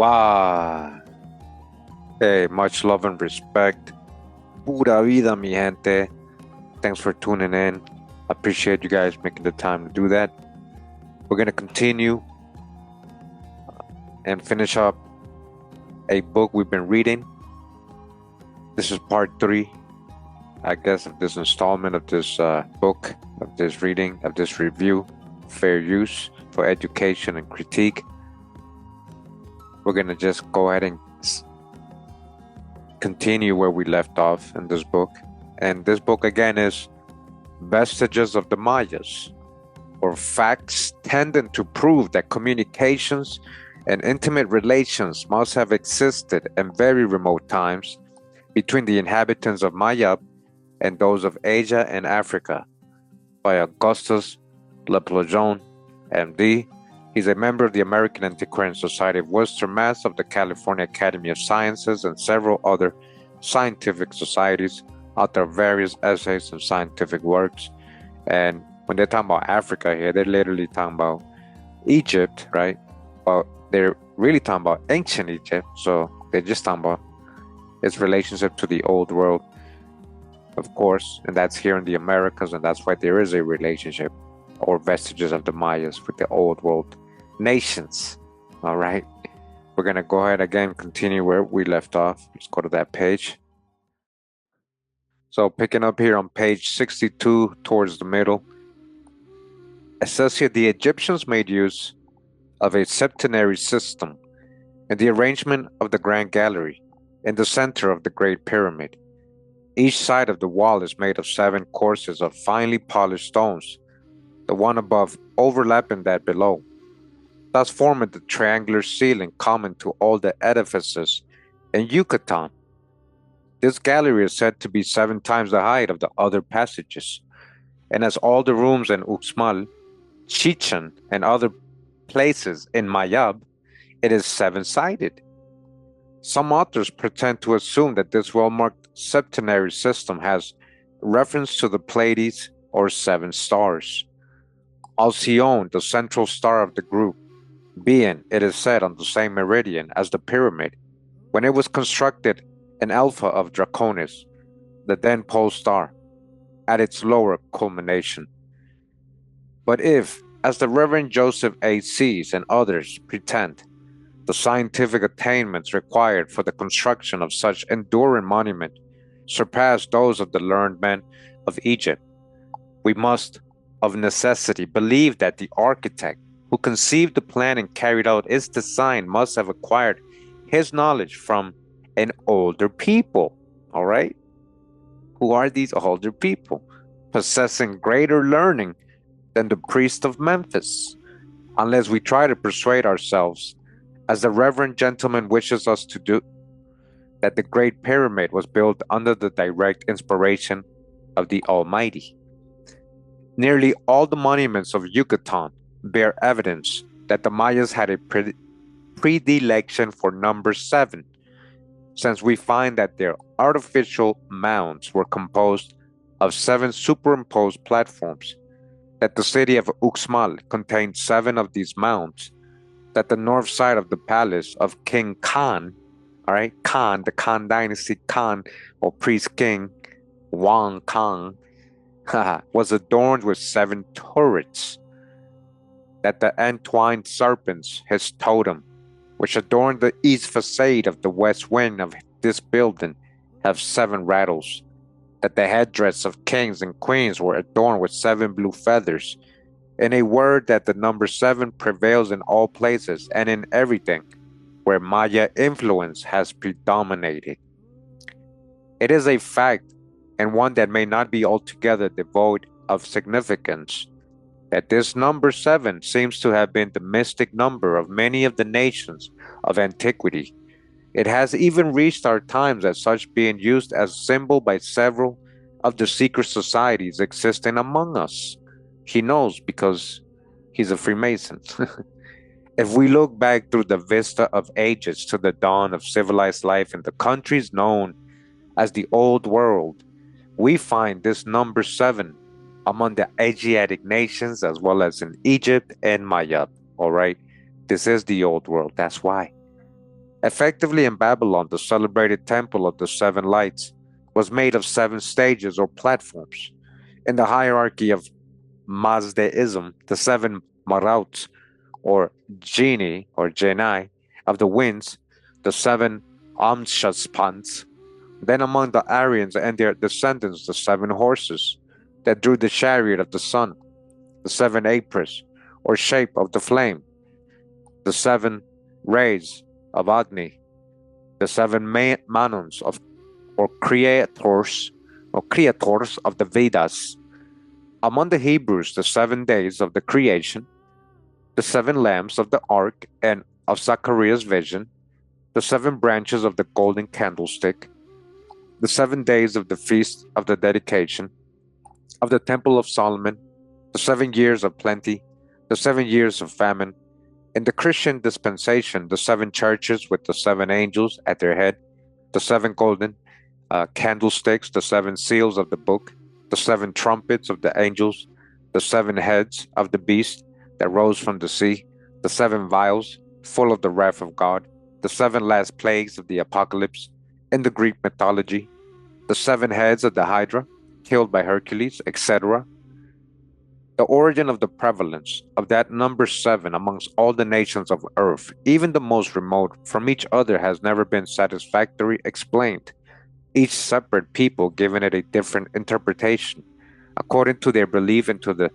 Wow. Hey, much love and respect. Pura vida, mi gente. Thanks for tuning in. Appreciate you guys making the time to do that. We're going to continue and finish up a book we've been reading. This is part 3, I guess, of this installment of this book, of this reading, of this review, Fair Use for Education and Critique. We're going to just go ahead and continue where we left off in this book. And this book again is Vestiges of the Mayas, or facts tending to prove that communications and intimate relations must have existed in very remote times between the inhabitants of Mayab and those of Asia and Africa, by Augustus Leplojon, M.D. He's a member of the American Antiquarian Society of Western Mass, of the California Academy of Sciences, and several other scientific societies, author of various essays and scientific works. And when they're talking about Africa here, they're literally talking about Egypt, right? But they're really talking about ancient Egypt, so they're just talking about its relationship to the old world, of course, and that's here in the Americas, and that's why there is a relationship or vestiges of the Mayas with the old world nations. All right, we're gonna go ahead again, continue where we left off. Let's go to that page. So picking up here on page 62 towards the middle, it says here the Egyptians made use of a septenary system in the arrangement of the Grand Gallery in the center of the Great Pyramid. Each side of the wall is made of 7 courses of finely polished stones, the one above overlapping that below, thus forming the triangular ceiling common to all the edifices in Yucatan. This gallery is said to be 7 times the height of the other passages, and as all the rooms in Uxmal, Chichen, and other places in Mayab, it is 7-sided. Some authors pretend to assume that this well-marked septenary system has reference to the Pleiades or 7 stars. Alcyone, the central star of the group, being, it is said, on the same meridian as the pyramid, when it was constructed in Alpha of Draconis, the then pole star, at its lower culmination. But if, as the Reverend Joseph A. Sees and others pretend, the scientific attainments required for the construction of such enduring monument surpass those of the learned men of Egypt, we must, of necessity, believe that the architect who conceived the plan and carried out its design must have acquired his knowledge from an older people. All right? Who are these older people? Possessing greater learning than the priest of Memphis, unless we try to persuade ourselves, as the reverend gentleman wishes us to do, that the Great Pyramid was built under the direct inspiration of the Almighty. Nearly all the monuments of Yucatan bear evidence that the Mayas had a predilection for number 7, since we find that their artificial mounds were composed of 7 superimposed platforms, that the city of Uxmal contained 7 of these mounds, that the north side of the palace of King Khan, all right, Khan, the Khan dynasty, Khan, or priest king, Wang Kang, was adorned with 7 turrets, that the entwined serpents, his totem, which adorned the east facade of the west wing of this building, have 7 rattles, that the headdress of kings and queens were adorned with 7 blue feathers. In a word, that the number 7 prevails in all places and in everything where Maya influence has predominated. It is a fact, and one that may not be altogether devoid of significance, that this number 7 seems to have been the mystic number of many of the nations of antiquity. It has even reached our times as such, being used as symbol by several of the secret societies existing among us. He knows because he's a Freemason. If we look back through the vista of ages to the dawn of civilized life in the countries known as the Old World, we find this number 7 among the Asiatic nations, as well as in Egypt and Mayab. All right, this is the Old World. That's why Effectively, in Babylon, the celebrated Temple of the Seven Lights was made of 7 stages or platforms. In the hierarchy of Mazdaism, the 7 Marauts, or genii of the winds, the 7 Amshaspans. Then among the Aryans and their descendants, the 7 horses that drew the chariot of the sun, the 7 Apris, or shape of the flame, the 7 rays of Agni, the 7 Manons of or creators of the Vedas. Among the Hebrews, the 7 days of the creation, the 7 lamps of the ark and of Zachariah's vision, the 7 branches of the golden candlestick, the 7 days of the feast of the dedication of the temple of Solomon, the 7 years of plenty, the 7 years of famine. In the Christian dispensation, the 7 churches with the 7 angels at their head, the 7 golden candlesticks, the 7 seals of the book, the 7 trumpets of the angels, the 7 heads of the beast that rose from the sea, the 7 vials full of the wrath of God, the 7 last plagues of the apocalypse. In the Greek mythology, the 7 heads of the Hydra, killed by Hercules, etc. The origin of the prevalence of that number 7 amongst all the nations of earth, even the most remote from each other, has never been satisfactorily explained, each separate people giving it a different interpretation, according to their belief and to the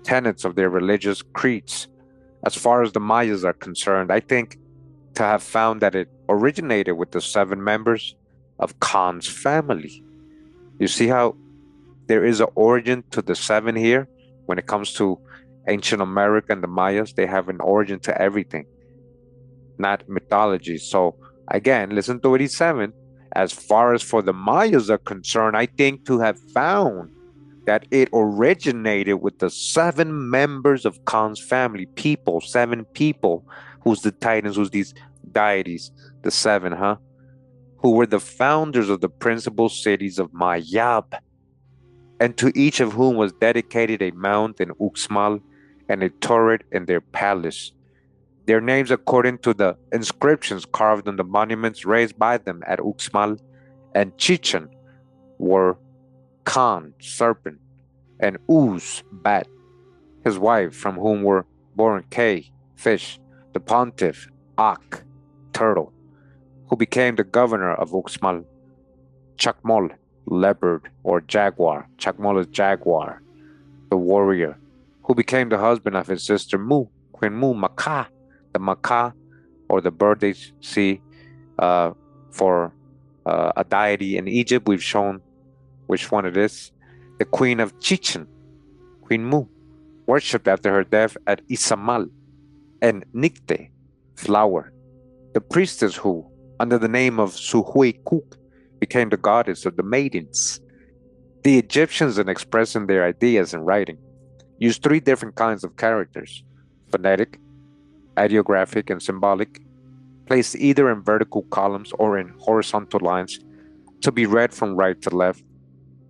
tenets of their religious creeds. As far as the Mayas are concerned, I think to have found that it originated with the 7 members of Khan's family. You see how there is an origin to the 7 here? When it comes to ancient America and the Mayas, they have an origin to everything, not mythology. So again, listen to what he's saying. As far as for the Mayas are concerned, I think to have found that it originated with the 7 members of Khan's family, people, 7 people, who's the titans, who's these deities, the 7, who were the founders of the principal cities of Mayab, and to each of whom was dedicated a mount in Uxmal and a turret in their palace. Their names, according to the inscriptions carved on the monuments raised by them at Uxmal and Chichen, were Khan, serpent, and Uz, bat, his wife, from whom were born K, fish, the pontiff, Ak, turtle, who became the governor of Uxmal, Chaacmol, leopard or jaguar. Chaacmol is jaguar, the warrior, who became the husband of his sister Mu, Queen Mu, Maka, the Maka, or the bird they see for a deity in Egypt. We've shown which one it is. The queen of Chichen, Queen Mu, worshipped after her death at Isamal, and Nicte, flower, the priestess who, under the name of Suhui Kuk, became the goddess of the maidens. The Egyptians, in expressing their ideas in writing, used 3 different kinds of characters: phonetic, ideographic, and symbolic, placed either in vertical columns or in horizontal lines, to be read from right to left,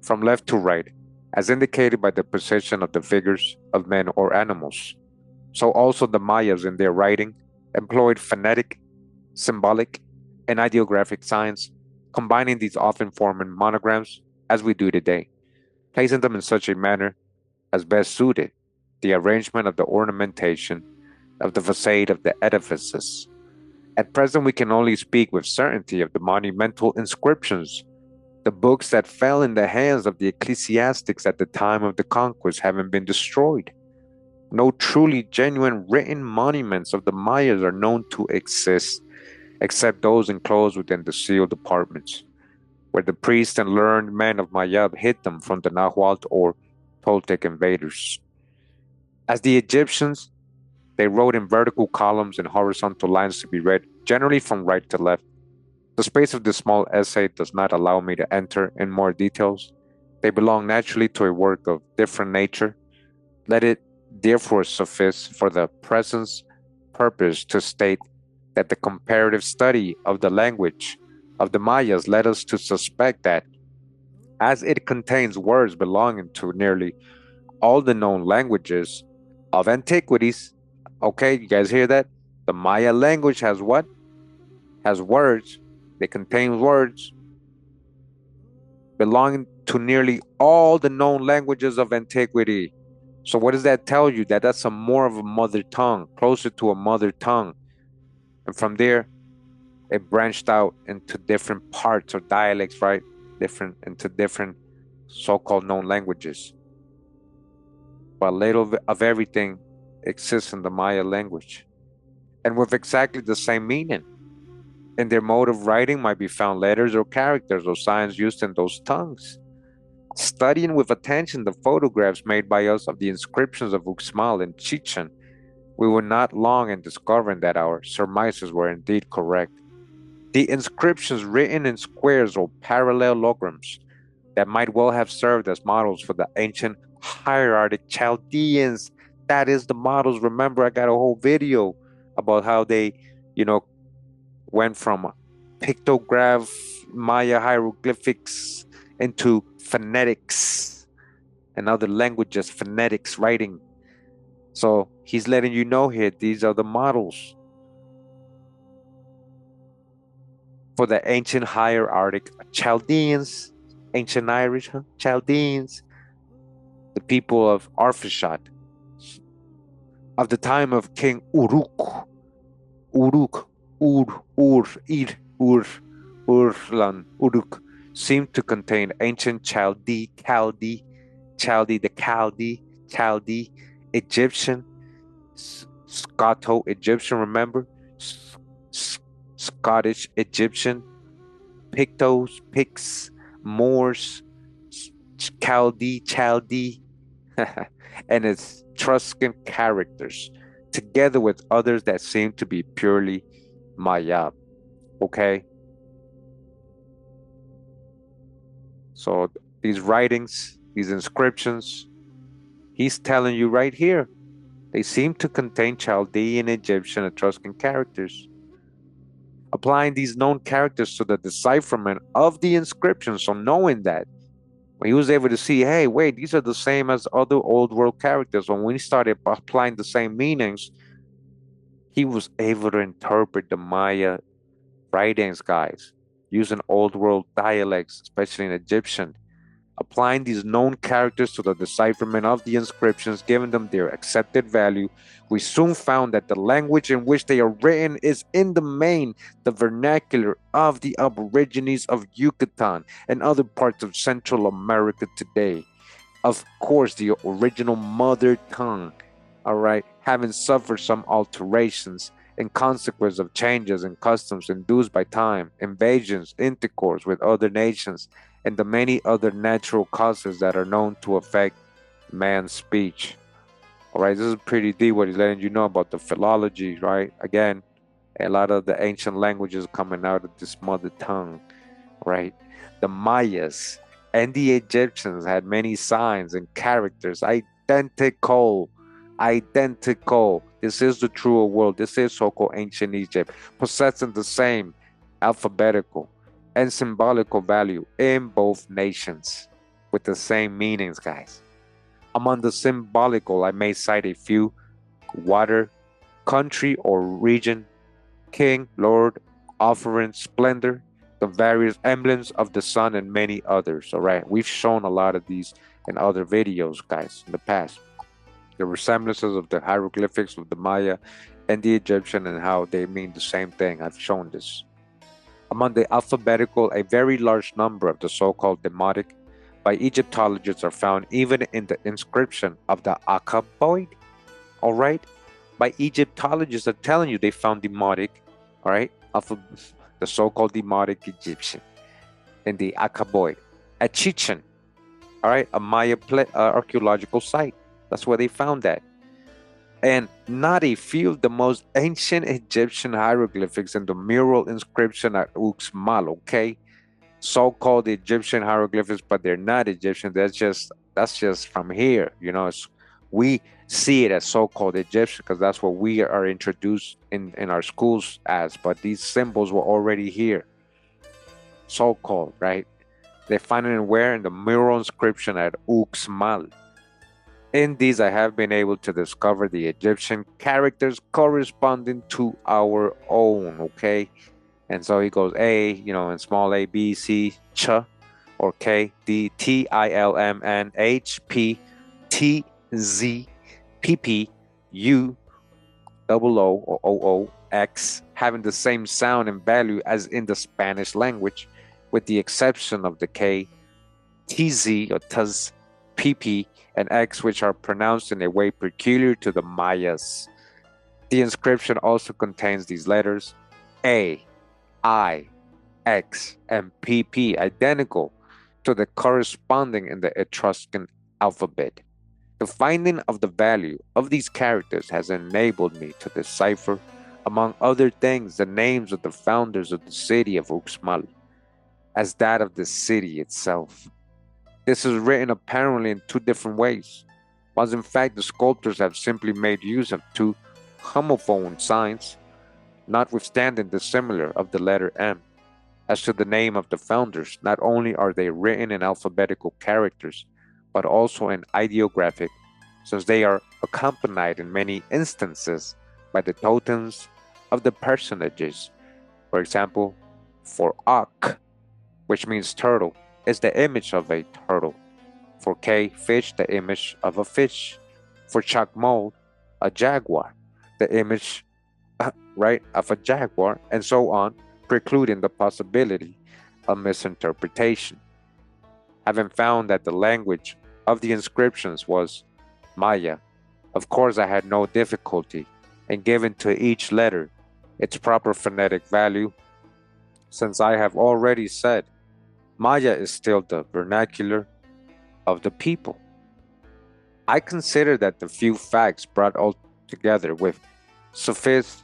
from left to right, as indicated by the position of the figures of men or animals. So also the Mayas, in their writing, employed phonetic, symbolic, and ideographic signs, combining these, often forming monograms as we do today, placing them in such a manner as best suited the arrangement of the ornamentation of the facade of the edifices. At present, we can only speak with certainty of the monumental inscriptions, the books that fell in the hands of the ecclesiastics at the time of the conquest having been destroyed. No truly genuine written monuments of the Mayas are known to exist, except those enclosed within the sealed apartments, where the priests and learned men of Mayab hid them from the Nahuatl or Toltec invaders. As the Egyptians, they wrote in vertical columns and horizontal lines to be read generally from right to left. The space of this small essay does not allow me to enter in more details. They belong naturally to a work of different nature. Let it therefore suffice for the present purpose to state that the comparative study of the language of the Mayas led us to suspect that, as it contains words belonging to nearly all the known languages of antiquities, okay, you guys hear that? The Maya language has what? has words. They contain words belonging to nearly all the known languages of antiquity. So what does that tell you? That that's a more of a mother tongue, closer to a mother tongue. And from there, it branched out into different parts or dialects, right? Different so-called known languages. But little of everything exists in the Maya language, and with exactly the same meaning. In their mode of writing might be found letters or characters or signs used in those tongues. Studying with attention the photographs made by us of the inscriptions of Uxmal and Chichen, we were not long in discovering that our surmises were indeed correct. The inscriptions written in squares or parallelograms that might well have served as models for the ancient hieratic Chaldeans. That is the models. Remember, I got a whole video about how they, you know, went from pictograph Maya hieroglyphics into phonetics and other languages, phonetics writing. So he's letting you know here, these are the models for the ancient hierarchic Chaldeans, ancient Irish, Chaldeans, the people of Arphashad, of the time of King Uruk, Urlan, Uruk, seemed to contain ancient Chaldee, Egyptian, Scoto-Egyptian, remember? Scottish, Egyptian, Pictos, Picts, Moors, Chaldee, and its Etruscan characters, together with others that seem to be purely Mayab. Okay? So these writings, these inscriptions, he's telling you right here, they seem to contain Chaldean, Egyptian, Etruscan characters. Applying these known characters to the decipherment of the inscription, so knowing that, when he was able to see, hey, wait, these are the same as other old world characters. When we started applying the same meanings, he was able to interpret the Maya writings, guys, using old world dialects, especially in Egyptian, applying these known characters to the decipherment of the inscriptions, giving them their accepted value. We soon found that the language in which they are written is in the main the vernacular of the Aborigines of Yucatan and other parts of Central America today. Of course, the original mother tongue, all right, having suffered some alterations in consequence of changes in customs induced by time, invasions, intercourse with other nations, and the many other natural causes that are known to affect man's speech. All right, this is pretty deep what he's letting you know about the philology, right? Again, a lot of the ancient languages coming out of this mother tongue, right? The Mayas and the Egyptians had many signs and characters identical. This is the true world. This is so-called ancient Egypt, possessing the same alphabetical and symbolical value in both nations with the same meanings, guys. Among the symbolical, I may cite a few: water, country or region, king, lord, offering, splendor, the various emblems of the sun, and many others. All right, we've shown a lot of these in other videos, guys, in the past. The resemblances of the hieroglyphics of the Maya and the Egyptian and how they mean the same thing. I've shown this. Among the alphabetical, a very large number of the so-called demotic by Egyptologists are found even in the inscription of the Akkaboid. All right, by Egyptologists are telling you they found demotic, all right, of the so-called demotic Egyptian in the Akkaboid at Chichen, all right, a Maya archaeological site. That's where they found that. And not a few of the most ancient Egyptian hieroglyphics in the mural inscription at Uxmal, okay? So-called Egyptian hieroglyphics, but they're not Egyptian. That's just from here. You know, we see it as so-called Egyptian because that's what we are introduced in our schools as, but these symbols were already here. So-called, right? They find it where? In the mural inscription at Uxmal. In these, I have been able to discover the Egyptian characters corresponding to our own, okay? And so he goes A, and small a, B, C, ch, or K, D, T, I, L, M, N, H, P, T, Z, P, P, U, double O, or O, O, X, having the same sound and value as in the Spanish language, with the exception of the K, TZ, or Tz, PP, and X, which are pronounced in a way peculiar to the Mayas. The inscription also contains these letters A, I, X, and PP, identical to the corresponding in the Etruscan alphabet. The finding of the value of these characters has enabled me to decipher, among other things, the names of the founders of the city of Uxmal, as that of the city itself. This is written apparently in two different ways, whilst in fact the sculptors have simply made use of two homophone signs, notwithstanding the similar of the letter M. As to the name of the founders, not only are they written in alphabetical characters, but also in ideographic, since they are accompanied in many instances by the totems of the personages. For example, for Ak, which means turtle, is the image of a turtle. For K, fish, the image of a fish. For Chaacmol, a jaguar, the image, of a jaguar, and so on, precluding the possibility of misinterpretation. Having found that the language of the inscriptions was Maya, of course I had no difficulty in giving to each letter its proper phonetic value, since I have already said Maya is still the vernacular of the people. I consider that the few facts brought all together with suffice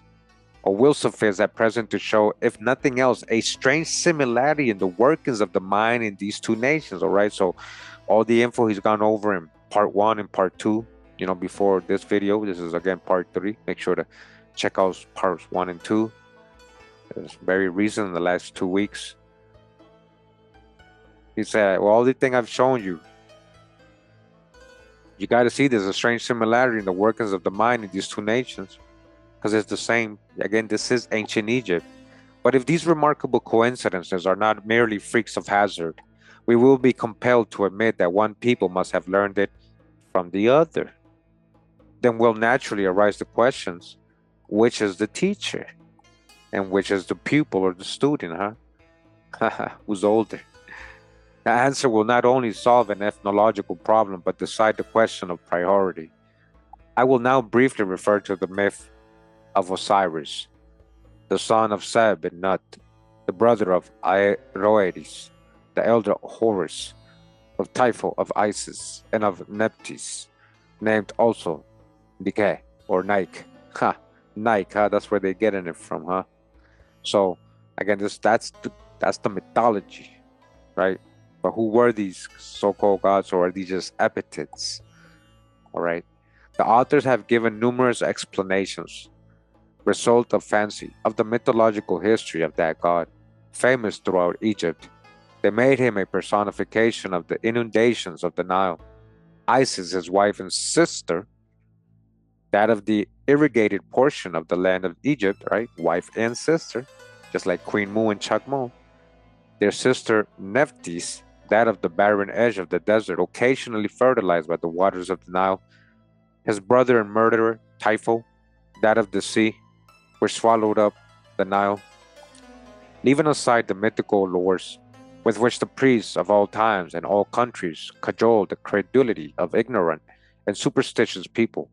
or will suffice at present to show, if nothing else, a strange similarity in the workings of the mind in these two nations. All right, so all the info he's gone over in part 1 and part 2, before this video. This is again part 3. Make sure to check out parts 1 and 2. It's very recent, in the last 2 weeks. He said, well, all the thing I've shown you, you got to see there's a strange similarity in the workings of the mind in these two nations, because it's the same. Again, this is ancient Egypt. But if these remarkable coincidences are not merely freaks of hazard, we will be compelled to admit that one people must have learned it from the other. Then will naturally arise the questions, which is the teacher? And which is the pupil or the student, huh? Who's older? The answer will not only solve an ethnological problem, but decide the question of priority. I will now briefly refer to the myth of Osiris, the son of Seb and Nut, the brother of Aeroeris, the elder Horus, of Typhon, of Isis, and of Nephthys, named also Nike or Nike. Nike, that's where they're getting it from, huh? So again, that's the mythology, right? But who were these so-called gods, or are these just epithets? All right. The authors have given numerous explanations, result of fancy, of the mythological history of that god, famous throughout Egypt. They made him a personification of the inundations of the Nile. Isis, his wife and sister, that of the irrigated portion of the land of Egypt, right? Wife and sister, just like Queen Mu and Chaacmol. Their sister Nephthys, that of the barren edge of the desert, occasionally fertilized by the waters of the Nile. His brother and murderer, Typhon, that of the sea, which swallowed up the Nile. Leaving aside the mythical lores with which the priests of all times and all countries cajole the credulity of ignorant and superstitious people,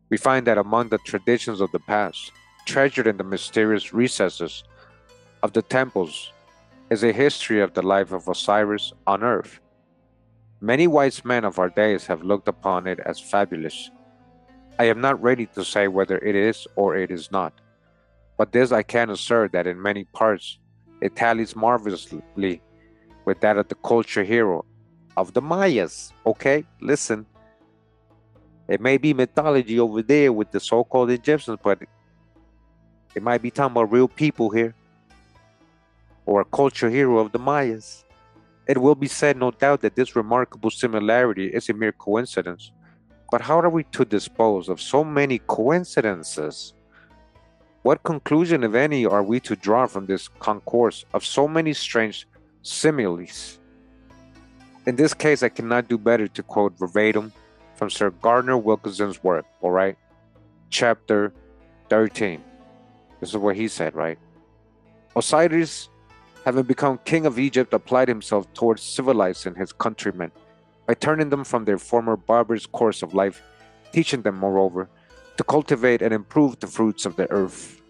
we find that among the traditions of the past, treasured in the mysterious recesses of the temples, is a history of the life of Osiris on earth. Many wise men of our days have looked upon it as fabulous. I am not ready to say whether it is or it is not, but this I can assert, that in many parts it tallies marvelously with that of the culture hero of the Mayas. Okay, listen. It may be mythology over there with the so-called Egyptians, but it might be talking about real people here, or a culture hero of the Mayas. It will be said, no doubt, that this remarkable similarity is a mere coincidence. But how are we to dispose of so many coincidences? What conclusion, if any, are we to draw from this concourse of so many strange similes? In this case, I cannot do better to quote verbatim from Sir Gardner Wilkinson's work, all right? Chapter 13. This is what he said, right? Osiris, having become king of Egypt, applied himself towards civilizing his countrymen by turning them from their former barbarous course of life, teaching them, moreover, to cultivate and improve the fruits of the earth.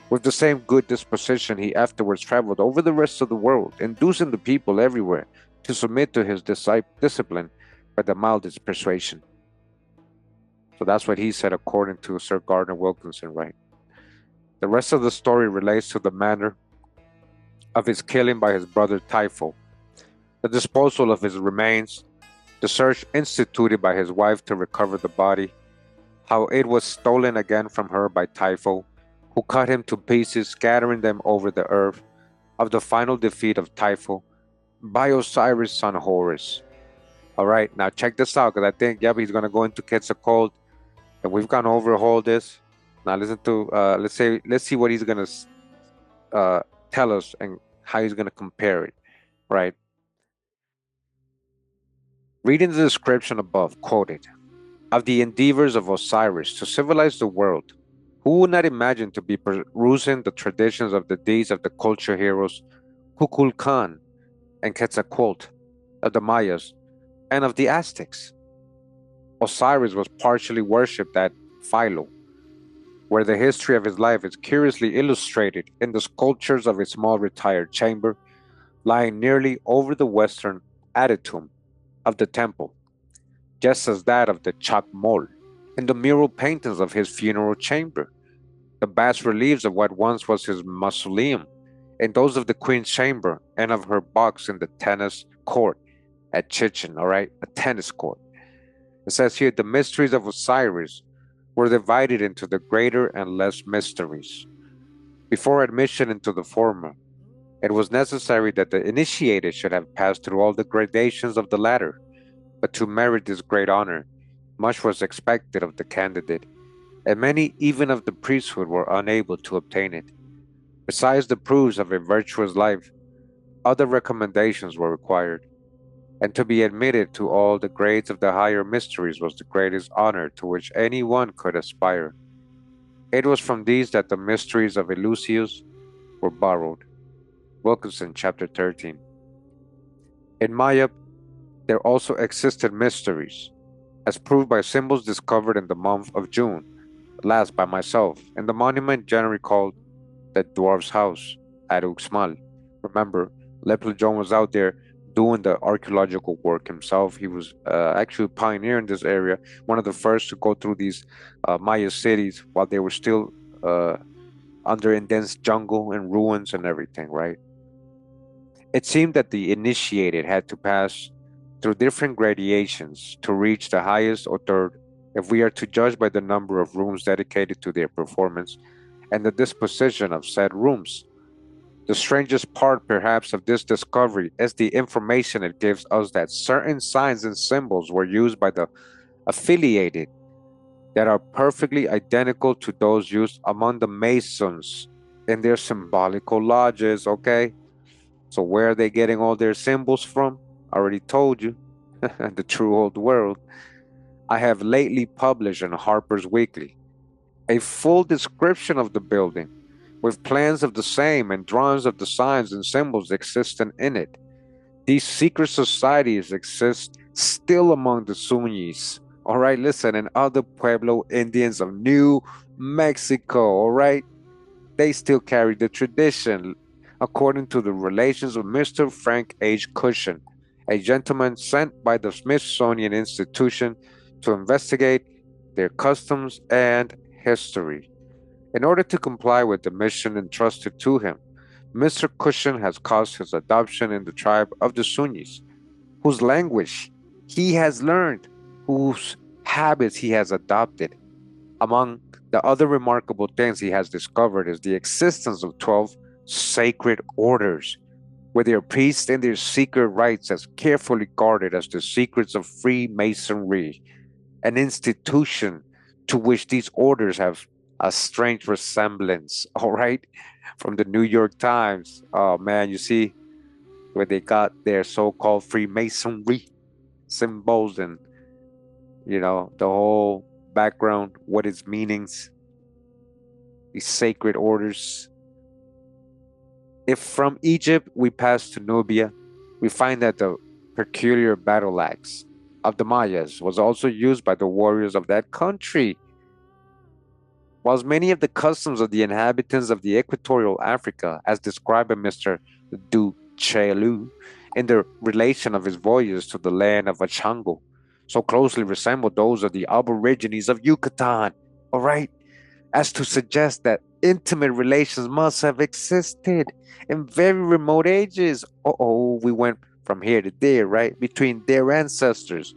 With the same good disposition, he afterwards traveled over the rest of the world, inducing the people everywhere to submit to his discipline by the mildest persuasion. So that's what he said according to Sir Gardner Wilkinson, right? The rest of the story relates to the manner of his killing by his brother Typhon, the disposal of his remains, the search instituted by his wife to recover the body, how it was stolen again from her by Typhon, who cut him to pieces, scattering them over the earth, of the final defeat of Typhon by Osiris' son Horus. All right, now check this out, because I think, he's going to go into Quetzalcoatl, and we've gone over all this. Now listen to, let's see what he's going to tell us and how he's going to compare it, right? Reading the description above quoted of the endeavors of Osiris to civilize the world, who would not imagine to be perusing the traditions of the deeds of the culture heroes Kukulkan and Quetzalcoatl, of the Mayas, and of the Aztecs? Osiris was partially worshipped at Philo, where the history of his life is curiously illustrated in the sculptures of a small retired chamber lying nearly over the western adytum of the temple, just as that of the Chaacmol, in the mural paintings of his funeral chamber, the bas reliefs of what once was his mausoleum, and those of the queen's chamber and of her box in the tennis court at Chichen, all right, a tennis court. It says here, the mysteries of Osiris were divided into the greater and less mysteries. Before admission into the former, it was necessary that the initiated should have passed through all the gradations of the latter, but to merit this great honor, much was expected of the candidate, and many even of the priesthood were unable to obtain it. Besides the proofs of a virtuous life, other recommendations were required, and to be admitted to all the grades of the higher mysteries was the greatest honor to which any one could aspire. It was from these that the mysteries of Eleusis were borrowed. Wilkinson, chapter 13. In Mayab, there also existed mysteries, as proved by symbols discovered in the month of June, last by myself, in the monument generally called the Dwarf's House at Uxmal. Remember, Lepel John was out there doing the archaeological work himself. He was actually a pioneer in this area, one of the first to go through these Maya cities while they were still under in dense jungle and ruins and everything, right? It seemed that the initiated had to pass through different gradations to reach the highest or third, if we are to judge by the number of rooms dedicated to their performance and the disposition of said rooms. The strangest part, perhaps, of this discovery is the information it gives us that certain signs and symbols were used by the affiliated that are perfectly identical to those used among the Masons in their symbolical lodges, okay? So where are they getting all their symbols from? I already told you, the true old world. I have lately published in Harper's Weekly a full description of the building, with plans of the same and drawings of the signs and symbols existing in it. These secret societies exist still among the Suñis, all right, listen, and other Pueblo Indians of New Mexico, all right? They still carry the tradition, according to the relations of Mr. Frank H. Cushion, a gentleman sent by the Smithsonian Institution to investigate their customs and history. In order to comply with the mission entrusted to him, Mr. Cushion has caused his adoption in the tribe of the Sunnis, whose language he has learned, whose habits he has adopted. Among the other remarkable things he has discovered is the existence of 12 sacred orders, with their priests and their secret rites as carefully guarded as the secrets of Freemasonry, an institution to which these orders have A strange resemblance, all right, from the New York Times. Oh man, you see where they got their so-called Freemasonry symbols and the whole background, what its meanings, these sacred orders. If from Egypt we pass to Nubia, we find that the peculiar battle axe of the Mayas was also used by the warriors of that country. Whilst many of the customs of the inhabitants of the equatorial Africa, as described by Mr. Du Chaillu in the relation of his voyages to the land of Achango, so closely resemble those of the aborigines of Yucatan, all right, as to suggest that intimate relations must have existed in very remote ages. We went from here to there, right, between their ancestors.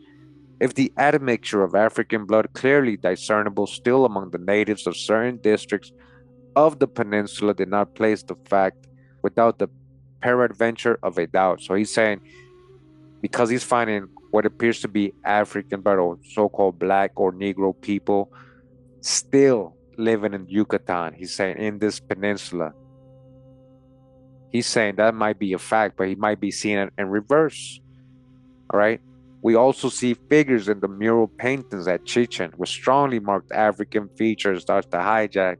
If the admixture of African blood clearly discernible still among the natives of certain districts of the peninsula did not place the fact without the peradventure of a doubt. So he's saying, because he's finding what appears to be African blood or so-called black or Negro people still living in Yucatan, he's saying in this peninsula, he's saying that might be a fact, but he might be seeing it in reverse. All right. We also see figures in the mural paintings at Chichen with strongly marked African features. Thus, the hijack,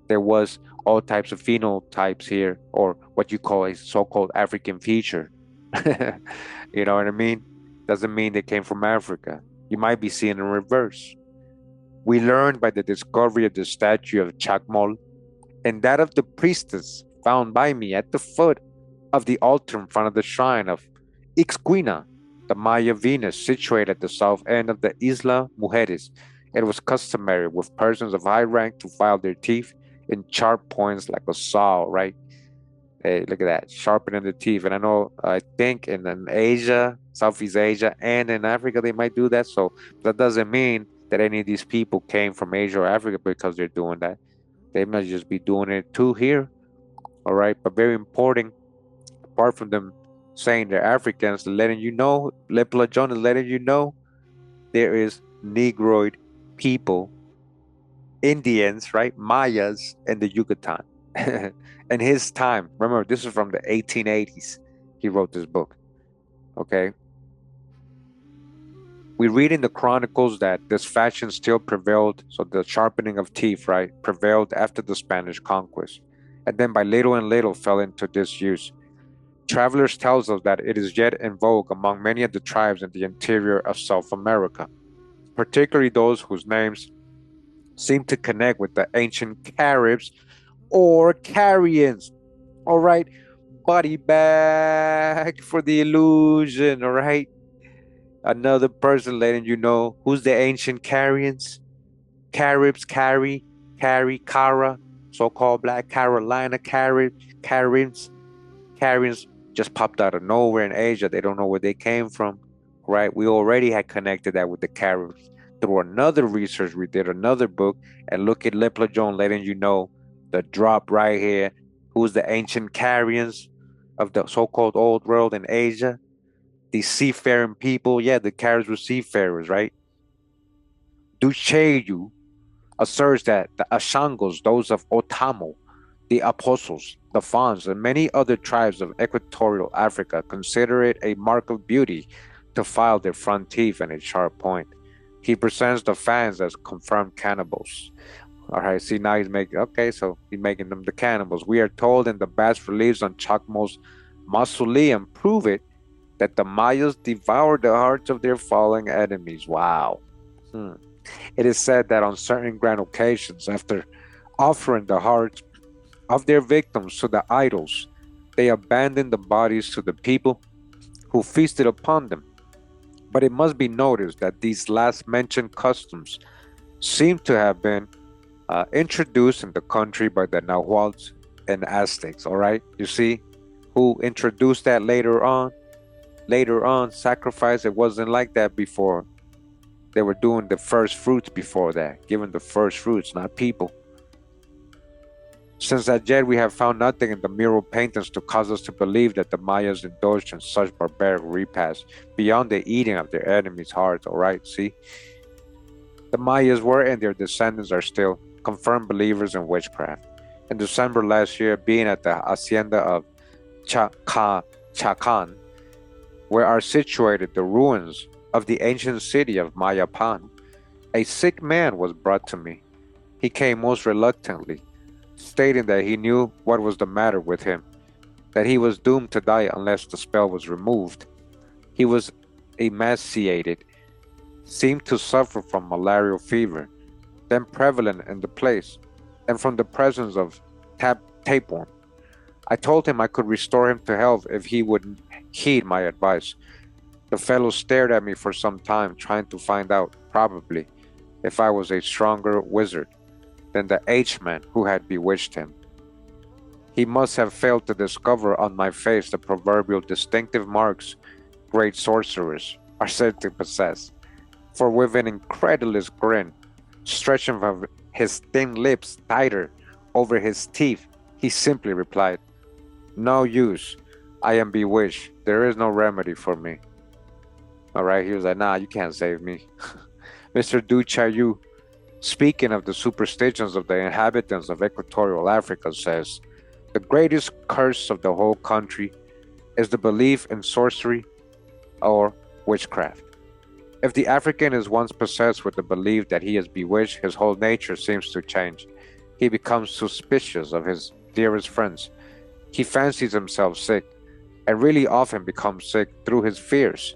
there was all types of phenotypes here, or what you call a so-called African feature. You know what I mean? Doesn't mean they came from Africa. You might be seeing in reverse. We learned by the discovery of the statue of Chaacmol and that of the priestess found by me at the foot of the altar in front of the shrine of Ixquina, the Maya Venus, situated at the south end of the Isla Mujeres. It was customary with persons of high rank to file their teeth in sharp points like a saw, right? Hey, look at that, sharpening the teeth. And I think in Asia, Southeast Asia, and in Africa, they might do that. So that doesn't mean that any of these people came from Asia or Africa because they're doing that. They must just be doing it too here, all right? But very important, apart from them saying they're Africans, letting you know, Lepla John is letting you know there is Negroid people, Indians, right? Mayas in the Yucatan. In his time, remember, this is from the 1880s. He wrote this book, okay? We read in the chronicles that this fashion still prevailed, so the sharpening of teeth, right, prevailed after the Spanish conquest, and then by little and little fell into disuse. Travelers tells us that it is yet in vogue among many of the tribes in the interior of South America, particularly those whose names seem to connect with the ancient Caribs or Carians. All right, body bag for the illusion, all right? Another person letting you know who's the ancient Carians. Caribs, Cara, so-called Black Carolina Carians. Carians just popped out of nowhere in Asia. They don't know where they came from, right? We already had connected that with the Caribs through another research. We did another book, and look at Lepla John letting you know the drop right here. Who's the ancient Carians of the so-called old world in Asia? These seafaring people, yeah, the Caribs were seafarers, right? Ducheyu asserts that the Ashangos, those of Otamo, the Apostles, the Fons, and many other tribes of equatorial Africa consider it a mark of beauty to file their front teeth in a sharp point. He presents the fans as confirmed cannibals. All right, see, now he's making them the cannibals. We are told in the bas reliefs on Chaacmol's mausoleum prove it that the Mayas devoured the hearts of their fallen enemies. Wow. It is said that on certain grand occasions, after offering the hearts of their victims to the idols, they abandoned the bodies to the people who feasted upon them. But it must be noticed that these last mentioned customs seem to have been introduced in the country by the Nahuatls and Aztecs. All right, you see who introduced that later on? Later on, sacrifice, it wasn't like that before. They were doing the first fruits before that, giving the first fruits, not people. Since that yet we have found nothing in the mural paintings to cause us to believe that the Mayas indulged in such barbaric repasts beyond the eating of their enemies' hearts. All right, see? The Mayas were and their descendants are still confirmed believers in witchcraft. In December last year, being at the hacienda of Chaacmol, where are situated the ruins of the ancient city of Mayab, a sick man was brought to me. He came most reluctantly, stating that he knew what was the matter with him, that he was doomed to die unless the spell was removed. He was emaciated, seemed to suffer from malarial fever, then prevalent in the place, and from the presence of tapeworm. I told him I could restore him to health if he would heed my advice. The fellow stared at me for some time, trying to find out, probably, if I was a stronger wizard than the H-man who had bewitched him. He must have failed to discover on my face the proverbial distinctive marks great sorcerers are said to possess, for with an incredulous grin, stretching his thin lips tighter over his teeth, he simply replied, "No use. I am bewitched. There is no remedy for me." Alright, he was like, "Nah, you can't save me." Mr. Duchayu, speaking of the superstitions of the inhabitants of equatorial Africa, says, "The greatest curse of the whole country is the belief in sorcery or witchcraft. If the African is once possessed with the belief that he is bewitched, his whole nature seems to change. He becomes suspicious of his dearest friends. He fancies himself sick, and really often becomes sick through his fears.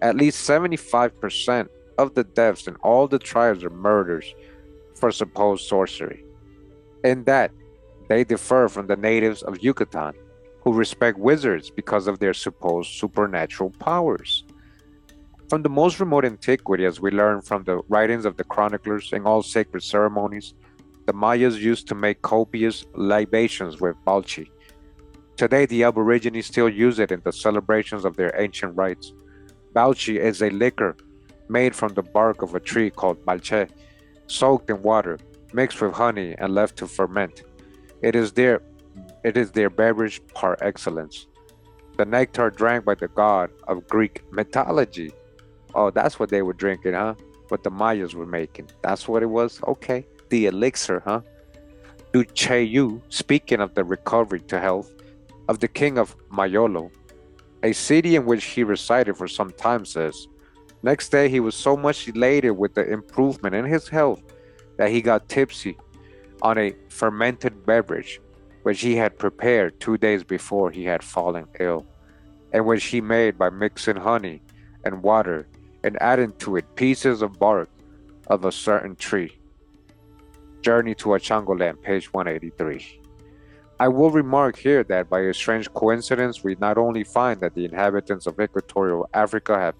At least 75% of the deaths in all the tribes are murders for supposed sorcery. In that, they differ from the natives of Yucatan, who respect wizards because of their supposed supernatural powers. From the most remote antiquity, as we learn from the writings of the chroniclers and all sacred ceremonies, the Mayas used to make copious libations with balchi. Today, the Aborigines still use it in the celebrations of their ancient rites. Balchi is a liquor made from the bark of a tree called balche, soaked in water, mixed with honey, and left to ferment. It is their beverage par excellence. The nectar drank by the god of Greek mythology. Oh, that's what they were drinking, huh? What the Mayas were making. That's what it was? Okay. The elixir, huh? Duchayu, speaking of the recovery to health of the king of Mayolo, a city in which he resided for some time, says, next day he was so much elated with the improvement in his health that he got tipsy on a fermented beverage which he had prepared 2 days before he had fallen ill, and which he made by mixing honey and water and adding to it pieces of bark of a certain tree. Journey to Achangoland, page 183. I will remark here that by a strange coincidence, we not only find that the inhabitants of equatorial Africa have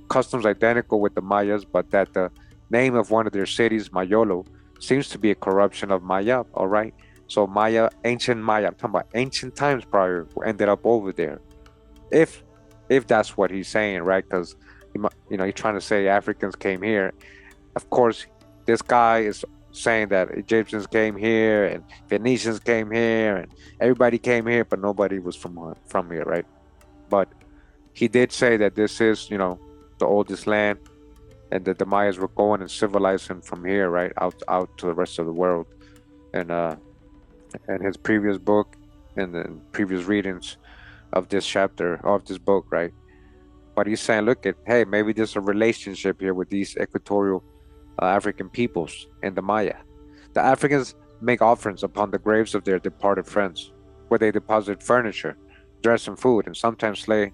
customs identical with the Mayas, but that the name of one of their cities, Mayolo, seems to be a corruption of Mayab, all right? So Maya, ancient Maya, I'm talking about ancient times prior, who ended up over there. If that's what he's saying, right? Because, he's trying to say Africans came here. Of course, this guy is saying that Egyptians came here and Phoenicians came here and everybody came here, but nobody was from here, right? But he did say that this is, the oldest land, and that the Mayas were going and civilizing from here, right, out to the rest of the world. And his previous book and the previous readings of this chapter of this book, right? But he's saying, look hey, maybe there's a relationship here with these equatorial African peoples and the Maya. The Africans make offerings upon the graves of their departed friends, where they deposit furniture, dress, and food, and sometimes slay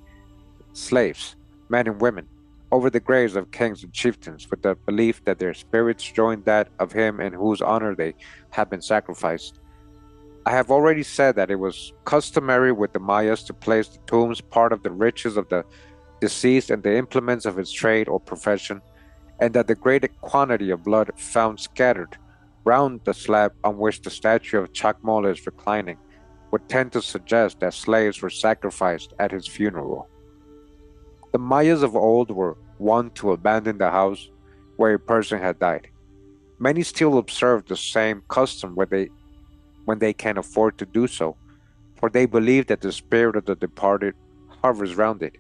slaves, men and women, over the graves of kings and chieftains, with the belief that their spirits join that of him in whose honor they have been sacrificed. I have already said that it was customary with the Mayas to place the tombs part of the riches of the deceased and the implements of his trade or profession, and that the great quantity of blood found scattered round the slab on which the statue of Chaacmol is reclining would tend to suggest that slaves were sacrificed at his funeral. The Mayas of old were wont to abandon the house where a person had died. Many still observe the same custom when they can afford to do so, for they believe that the spirit of the departed hovers round it.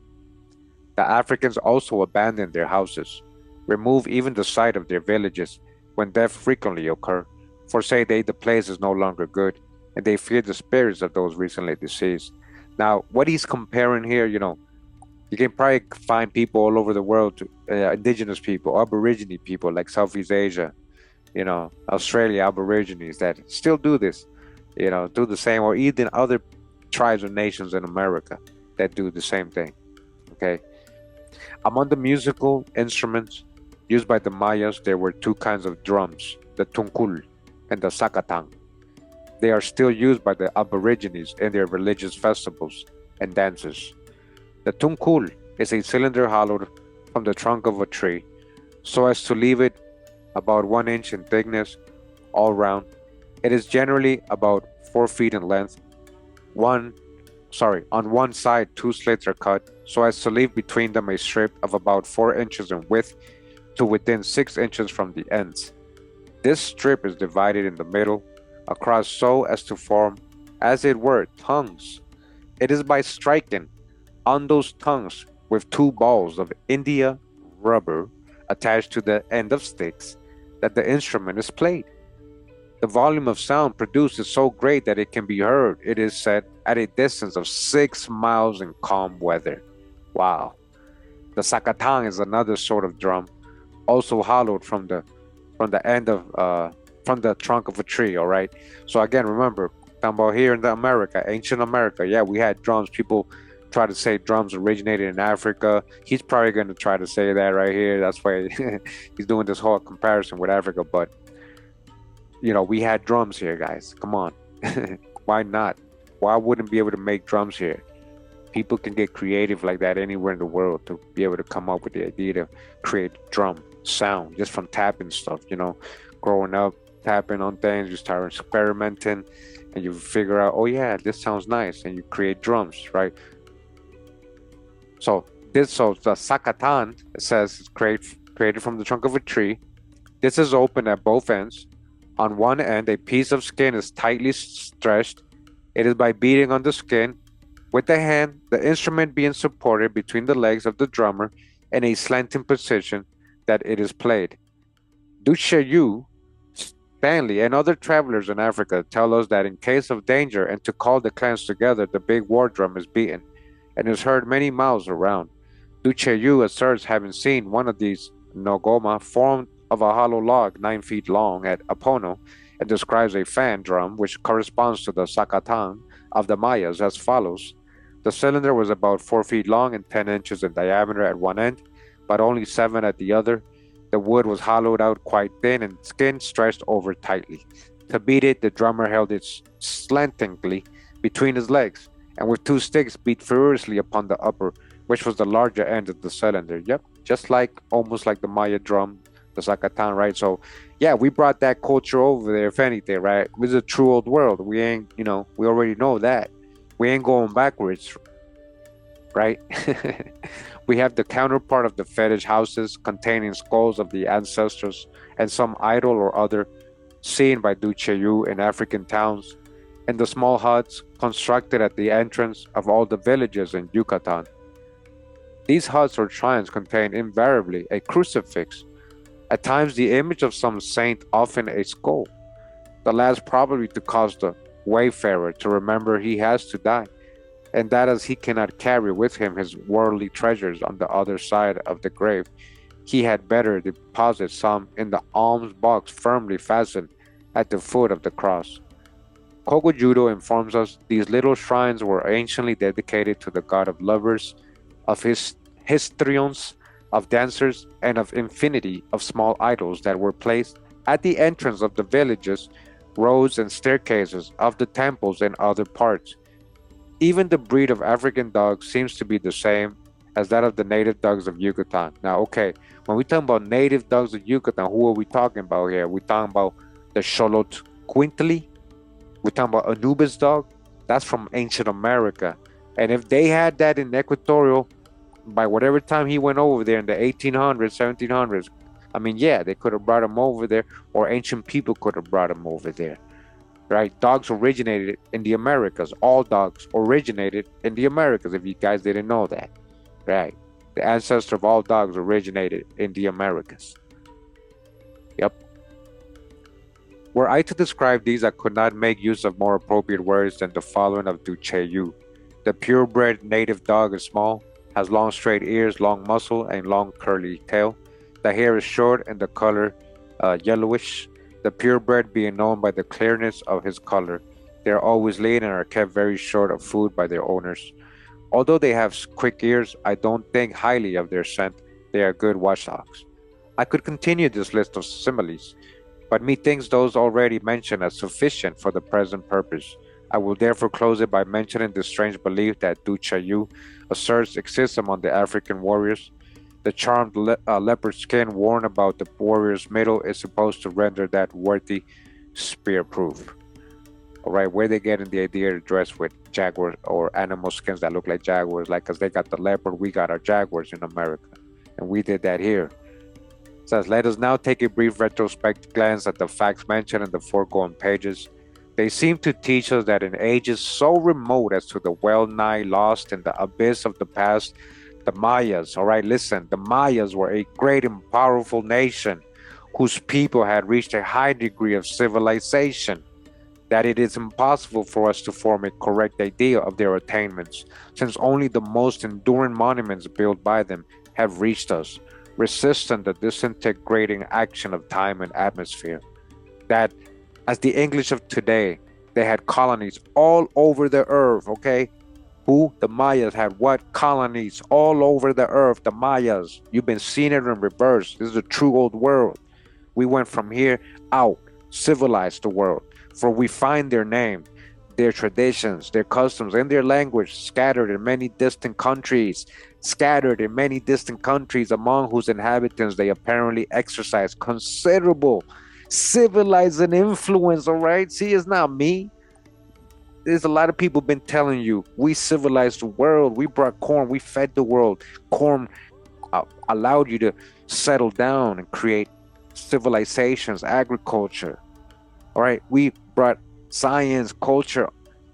The Africans also abandon their houses, remove even the site of their villages when death frequently occur, for say they the place is no longer good, and they fear the spirits of those recently deceased. Now, what he's comparing here, you can probably find people all over the world, indigenous people, Aborigine people like Southeast Asia, Australia, Aborigines that still do this, do the same, or even other tribes or nations in America that do the same thing. Okay. Among the musical instruments used by the Mayas, there were two kinds of drums, the tuncul and the sacatang. They are still used by the Aborigines in their religious festivals and dances. The tuncul is a cylinder hollowed from the trunk of a tree so as to leave it about 1 inch in thickness all round. It is generally about 4 feet in length. On one side, two slits are cut so as to leave between them a strip of about 4 inches in width to within 6 inches from the ends. This strip is divided in the middle across so as to form, as it were, tongues. It is by striking on those tongues with two balls of India rubber attached to the end of sticks that the instrument is played. The volume of sound produced is so great that it can be heard, it is said, at a distance of 6 miles in calm weather. Wow. The sacatang is another sort of drum, also hollowed from the trunk of a tree. All right. So again, remember, talking about here in ancient America, yeah, we had drums. People try to say drums originated in Africa. He's probably going to try to say that right here. That's why he's doing this whole comparison with Africa. But we had drums here, guys. Come on. Why not? Why wouldn't be able to make drums here? People can get creative like that anywhere in the world to be able to come up with the idea to create drum sound just from tapping stuff. Growing up, tapping on things, you start experimenting, and you figure out, oh yeah, this sounds nice, and you create drums, right? So the sakatan, it says, it's created from the trunk of a tree. This is open at both ends. On one end, a piece of skin is tightly stretched. It is by beating on the skin with the hand, the instrument being supported between the legs of the drummer in a slanting position, that it is played. Duchayu, Stanley, and other travelers in Africa tell us that in case of danger and to call the clans together, the big war drum is beaten and is heard many miles around. Duchayu asserts having seen one of these Nogoma formed of a hollow log 9 feet long at Apono, and describes a fan drum which corresponds to the sakatang of the Mayas as follows. The cylinder was about 4 feet long and 10 inches in diameter at one end, but only 7 at the other. The wood was hollowed out quite thin and skin stretched over tightly. To beat it, the drummer held it slantingly between his legs, and with two sticks beat furiously upon the upper, which was the larger end of the cylinder. Yep, just almost like the Maya drum, the Zacatán, right? So, yeah, we brought that culture over there, if anything, right? This is a true old world. We ain't, we already know that. We ain't going backwards, right? We have the counterpart of the fetish houses containing skulls of the ancestors and some idol or other seen by Duchayu in African towns, and the small huts constructed at the entrance of all the villages in Yucatan. These huts or shrines contain invariably a crucifix, at times the image of some saint, often a skull, the last probably to cause the wayfarer to remember he has to die, and that as he cannot carry with him his worldly treasures on the other side of the grave, he had better deposit some in the alms box firmly fastened at the foot of the cross. Kogojudo informs us these little shrines were anciently dedicated to the god of lovers, of his histrions, of dancers, and of infinity of small idols that were placed at the entrance of the villages, roads, and staircases of the temples and other parts. Even the breed of African dog seems to be the same as that of the native dogs of Yucatan. Now, okay, when we talk about native dogs of Yucatan, who are we talking about here? We're talking about the Xolotl Quintli. We're talking about Anubis dog. That's from ancient America. And if they had that in Equatorial, by whatever time he went over there in the 1800s, 1700s, I mean, yeah, they could have brought him over there, or ancient people could have brought him over there. Right? Dogs originated in the Americas. All dogs originated in the Americas, if you guys didn't know that. Right? The ancestor of all dogs originated in the Americas. Yep. Were I to describe these, I could not make use of more appropriate words than the following of Duchayu. The purebred native dog is small, has long straight ears, long muzzle, and long curly tail. The hair is short and the color yellowish, the purebred being known by the clearness of his color. They are always lean and are kept very short of food by their owners. Although they have quick ears, I don't think highly of their scent. They are good watchdogs. I could continue this list of similes, but methinks those already mentioned are sufficient for the present purpose. I will therefore close it by mentioning the strange belief that Duchayu asserts exists among the African warriors. The charmed leopard skin worn about the warrior's middle is supposed to render that worthy spear-proof. All right, where they getting the idea to dress with jaguars or animal skins that look like jaguars? Like, because they got the leopard, we got our jaguars in America, and we did that here. It says, let us now take a brief retrospective glance at the facts mentioned in the foregoing pages. They seem to teach us that in ages so remote as to the well-nigh lost in the abyss of the past, the Mayas, all right, listen, the Mayas were a great and powerful nation whose people had reached a high degree of civilization, that it is impossible for us to form a correct idea of their attainments, since only the most enduring monuments built by them have reached us, resisting the disintegrating action of time and atmosphere. That, as the English of today, they had colonies all over the earth, okay? Who? The Mayas had what? Colonies all over the earth, the Mayas. You've been seeing it in reverse. This is a true old world. We went from here out, civilized the world. For we find their name, their traditions, their customs, and their language scattered in many distant countries, among whose inhabitants they apparently exercise considerable civilizing influence, all right? See, it's not me. There's a lot of people been telling you, we civilized the world, we brought corn, we fed the world. Corn allowed you to settle down and create civilizations, agriculture. All right, we brought science, culture,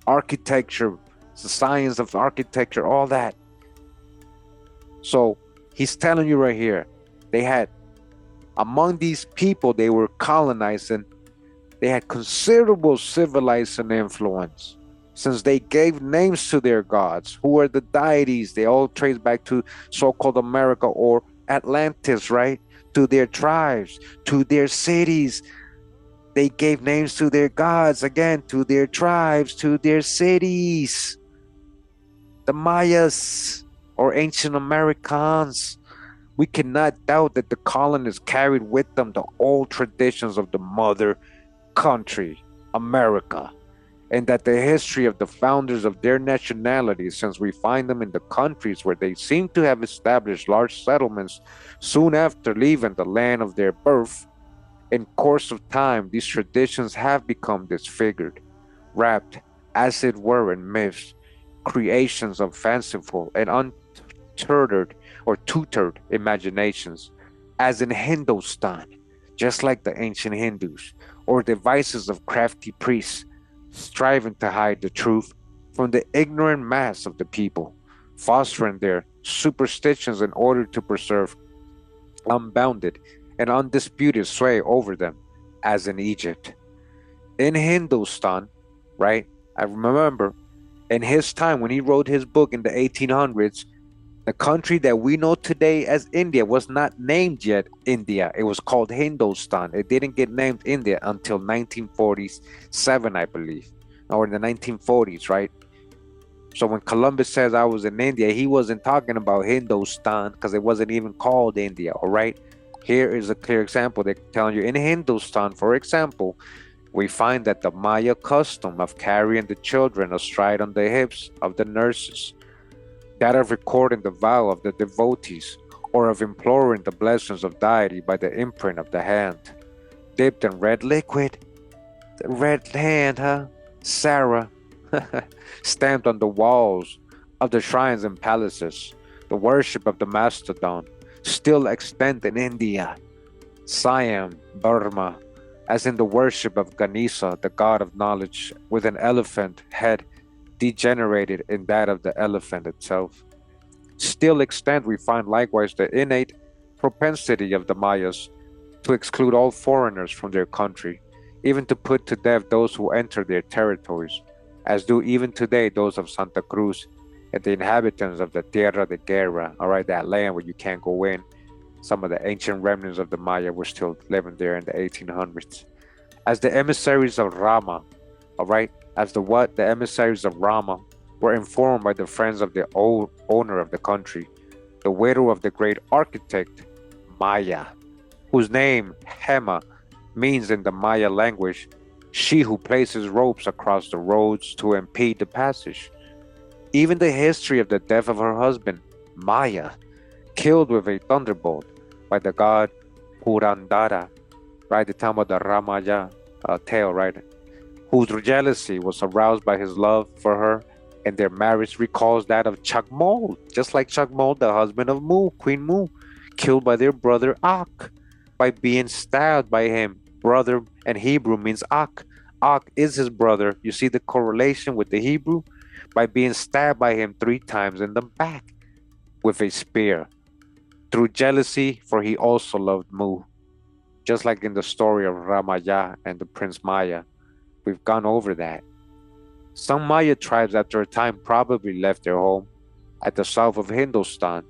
architecture, the science of architecture, all that. So he's telling you right here, they had, among these people they were colonizing, they had considerable civilizing influence, since they gave names to their gods, who are the deities. They all trace back to so-called America or Atlantis, right? To their tribes, to their cities. They gave names to their gods, again, to their tribes, to their cities. The Mayas, or ancient Americans. We cannot doubt that the colonists carried with them the old traditions of the mother country, America, and that the history of the founders of their nationality, since we find them in the countries where they seem to have established large settlements soon after leaving the land of their birth. In course of time, these traditions have become disfigured, wrapped, as it were, in myths, creations of fanciful and untutored or tutored imaginations, as in Hindustan, just like the ancient Hindus, or devices of crafty priests, striving to hide the truth from the ignorant mass of the people, fostering their superstitions in order to preserve unbounded and undisputed sway over them, as in Egypt. In Hindustan, right? I remember in his time when he wrote his book in the 1800s, the country that we know today as India was not named yet India. It was called Hindustan. It didn't get named India until 1947, I believe, or in the 1940s, right? So when Columbus says I was in India, he wasn't talking about Hindustan because it wasn't even called India, all right? Here is a clear example. They're telling you in Hindustan, for example, we find that the Maya custom of carrying the children astride on the hips of the nurses, that of recording the vow of the devotees, or of imploring the blessings of deity by the imprint of the hand, dipped in red liquid. The red hand, huh? Sarah, stamped on the walls of the shrines and palaces. The worship of the mastodon, still extant in India, Siam, Burma, as in the worship of Ganesha, the god of knowledge, with an elephant head degenerated in that of the elephant itself. Still extant we find likewise the innate propensity of the Mayas to exclude all foreigners from their country. even to put to death those who enter their territories, as do even today those of Santa Cruz and the inhabitants of the Tierra de Guerra, all right, that land where you can't go in. Some of the ancient remnants of the Maya were still living there in the 1800s. As the emissaries of Rama, all right, as the what? The emissaries of Rama were informed by the friends of the old owner of the country, the widow of the great architect, Maya, whose name, Hema, means in the Maya language, she who places ropes across the roads to impede the passage. Even the history of the death of her husband, Maya, killed with a thunderbolt by the god Purandara, right? The time of the Ramaya tale, right? Whose jealousy was aroused by his love for her, and their marriage recalls that of Chaacmol, just like Chaacmol, the husband of Mu, Queen Mu, killed by their brother Ak, by being stabbed by him. Brother in Hebrew means Ak. Ak is his brother. You see the correlation with the Hebrew? By being stabbed by him 3 times in the back with a spear. Through jealousy, for he also loved Mu. Just like in the story of Ramaya and the Prince Maya. We've gone over that. Some Maya tribes after a time probably left their home at the south of Hindustan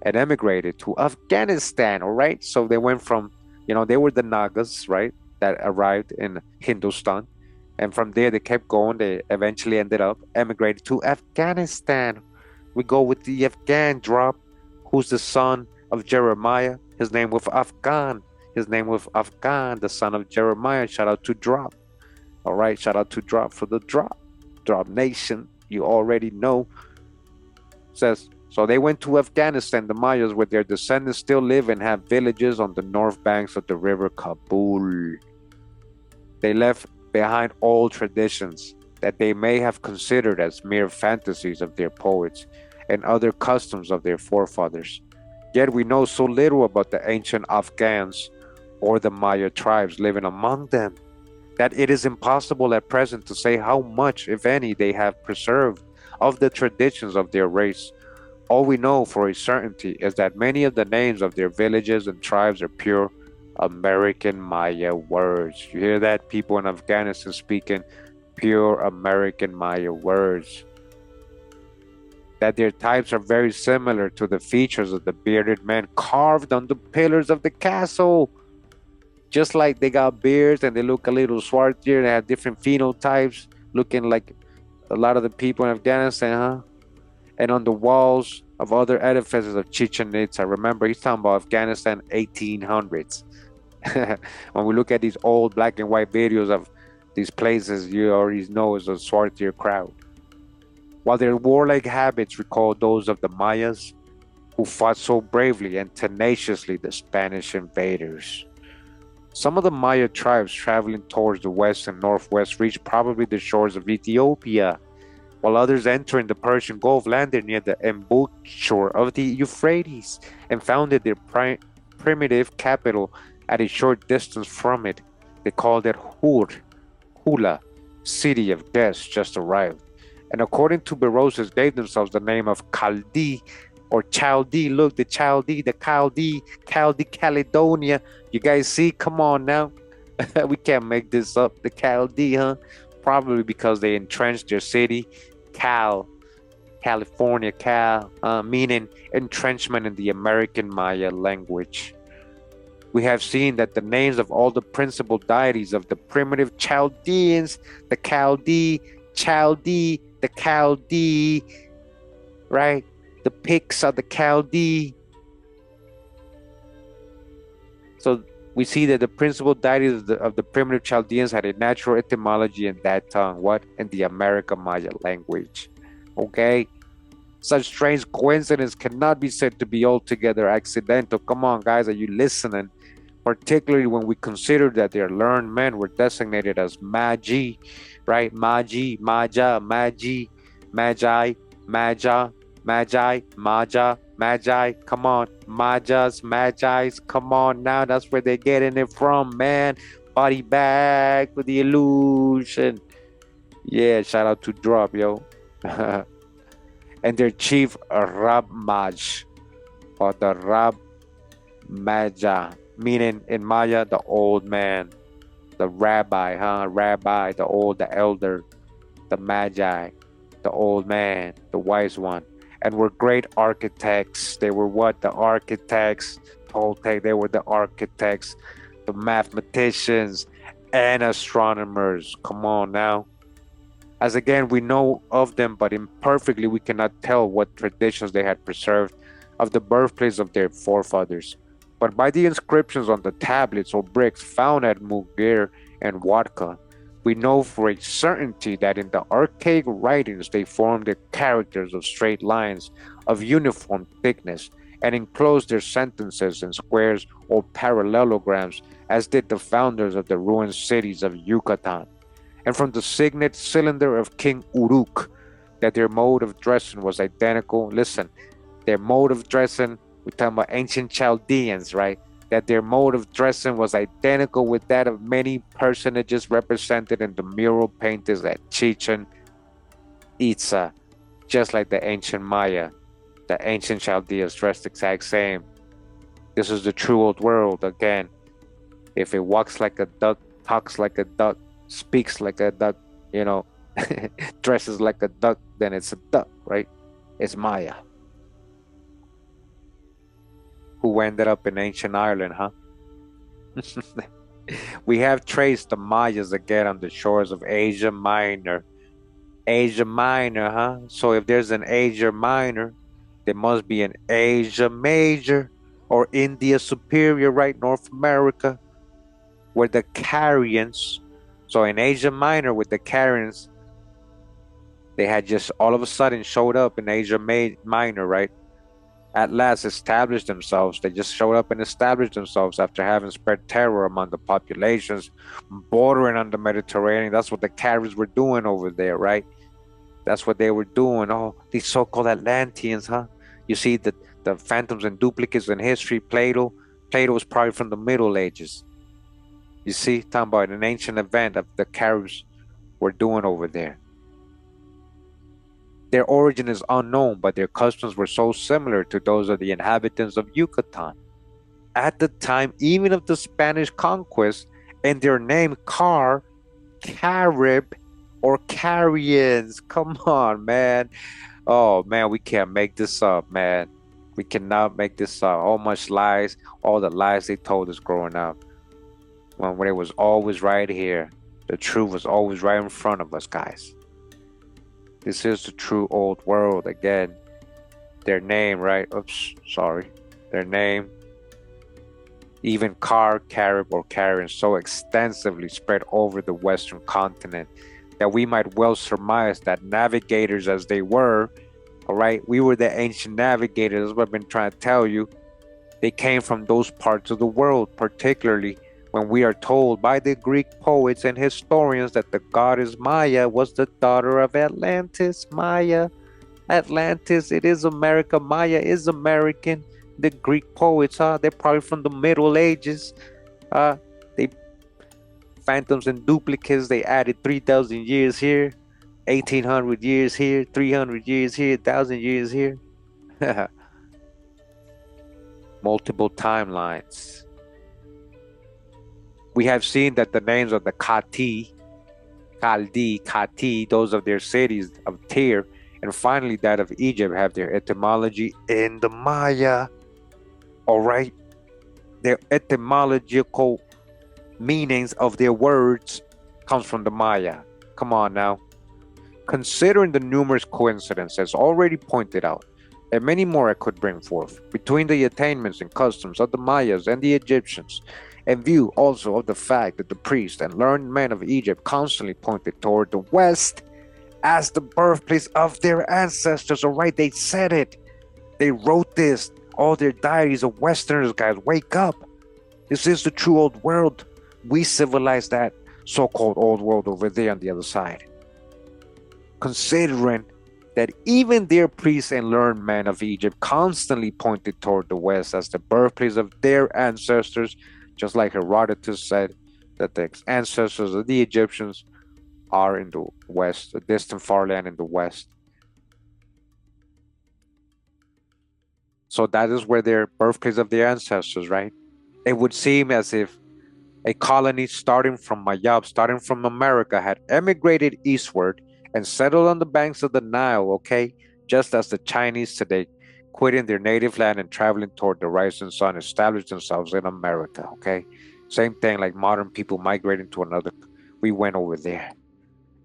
and emigrated to Afghanistan, all right? So they went from, they were the Nagas, right, that arrived in Hindustan. And from there, they kept going. They eventually ended up emigrating to Afghanistan. We go with the Afghan drop, who's the son of Jeremiah. His name was Afghan. The son of Jeremiah. Shout out to Drop. All right, shout out to Drop for the drop. Drop Nation, you already know. Says, so they went to Afghanistan, the Mayas, where their descendants still live and have villages on the north banks of the river Kabul. They left behind old traditions that they may have considered as mere fantasies of their poets and other customs of their forefathers. Yet we know so little about the ancient Afghans or the Maya tribes living among them that it is impossible at present to say how much, if any, they have preserved of the traditions of their race. All we know for a certainty is that many of the names of their villages and tribes are pure American Maya words. You hear that? People in Afghanistan speaking pure American Maya words. That their types are very similar to the features of the bearded men carved on the pillars of the castle. Just like they got beards and they look a little swarthier, they have different phenotypes, looking like a lot of the people in Afghanistan, huh? And on the walls of other edifices of Chichen Itza. Remember, he's talking about Afghanistan 1800s. When we look at these old black and white videos of these places, you already know it's a swarthier crowd. While their warlike habits recall those of the Mayas, who fought so bravely and tenaciously the Spanish invaders. Some of the Maya tribes traveling towards the west and northwest reached probably the shores of Ethiopia, while others entering the Persian Gulf landed near the embouchure of the Euphrates and founded their primitive capital at a short distance from it. They called it Hula, city of guests just arrived. And according to Berosus, gave themselves the name of Chaldee or Chaldee. Look, the Chaldee, Caledonia. You guys see? Come on now. We can't make this up. The Chaldee, huh? Probably because they entrenched their city, California, meaning entrenchment in the American Maya language. We have seen that the names of all the principal deities of the primitive Chaldeans, the Chaldee, right? The pigs are the Chaldee. So we see that the principal deities of the primitive Chaldeans had a natural etymology in that tongue. What? In the American Maya language. Okay? Such strange coincidence cannot be said to be altogether accidental. Come on, guys, are you listening? Particularly when we consider that their learned men were designated as Magi, right? Magi, Maja, Magi, Magi, Maja, Magi, Maja, Magi. Come on, Majas, Magi's. Come on now, that's where they're getting it from, man. Body bag with the illusion. Yeah, shout out to Drop, yo. And their chief Rab Maj, or the Rab Maja, meaning in Maya, the old man. The rabbi, huh? Rabbi, the old, the elder, the magi, the old man, the wise one, and were great architects. They were what? The architects. Toltec, they were the architects, the mathematicians, and astronomers. Come on now. As again, we know of them, but imperfectly we cannot tell what traditions they had preserved of the birthplace of their forefathers. But by the inscriptions on the tablets or bricks found at Mughir and Wadka, we know for a certainty that in the archaic writings they formed the characters of straight lines of uniform thickness and enclosed their sentences in squares or parallelograms, as did the founders of the ruined cities of Yucatan. And from the signet cylinder of King Uruk, that their mode of dressing was identical. Listen, their mode of dressing, we're talking about ancient Chaldeans, right? That their mode of dressing was identical with that of many personages represented in the mural paintings at Chichen Itza, just like the ancient Maya, the ancient Chaldeans dressed the exact same. This is the true old world again. If it walks like a duck, talks like a duck, speaks like a duck, you know, dresses like a duck, then it's a duck, right? It's Maya. Who ended up in ancient Ireland, huh? We have traced the Mayas again on the shores of Asia Minor. Asia Minor, huh? So if there's an Asia Minor, there must be an Asia Major or India Superior, right? North America, where the Carians. So in Asia Minor with the Carians, they had just all of a sudden showed up in Asia Minor, right? At last established themselves. They just showed up and established themselves after having spread terror among the populations bordering on the Mediterranean. That's what the Carians were doing over there, right? That's what they were doing. Oh, these so-called Atlanteans, huh? You see the phantoms and duplicates in history. Plato was probably from the Middle Ages. You see, talking about an ancient event of the Caribs were doing over there. Their origin is unknown, but their customs were so similar to those of the inhabitants of Yucatan. At the time, even of the Spanish conquest, and their name Carib, or Carians. Come on, man. Oh, man, we can't make this up, man. We cannot make this up. All much lies, all the lies they told us growing up. When it was always right here. The truth was always right in front of us, guys. This is the true old world again. Their name, right? Oops, sorry. Their name. Even Carib, or Carians, so extensively spread over the Western continent that we might well surmise that navigators as they were, all right, we were the ancient navigators. That's what I've been trying to tell you. They came from those parts of the world, particularly when we are told by the Greek poets and historians that the goddess Maya was the daughter of Atlantis. Maya, Atlantis, it is America. Maya is American. The Greek poets, they're probably from the Middle Ages. They phantoms and duplicates, they added 3,000 years here, 1,800 years here, 300 years here, 1,000 years here. Multiple timelines. We have seen that the names of the Kati, those of their cities of Tyre, and finally that of Egypt have their etymology in the Maya. All right, their etymological meanings of their words comes from the Maya. Come on now. Considering the numerous coincidences already pointed out, and many more I could bring forth, between the attainments and customs of the Mayas and the Egyptians, in view also of the fact that the priests and learned men of Egypt constantly pointed toward the West as the birthplace of their ancestors. All right, they said it. They wrote this. All their diaries of Westerners, guys, wake up. This is the true old world. We civilized that so-called old world over there on the other side. Considering that even their priests and learned men of Egypt constantly pointed toward the West as the birthplace of their ancestors, just like Herodotus said that the ancestors of the Egyptians are in the West, a distant far land in the West. So that is where their birthplace of their ancestors, right? It would seem as if A colony starting from Mayab, starting from America, had emigrated eastward and settled on the banks of the Nile, okay? Just as the Chinese today, quitting their native land and traveling toward the rising sun, established themselves in America, okay? Same thing like modern people migrating to another. We went over there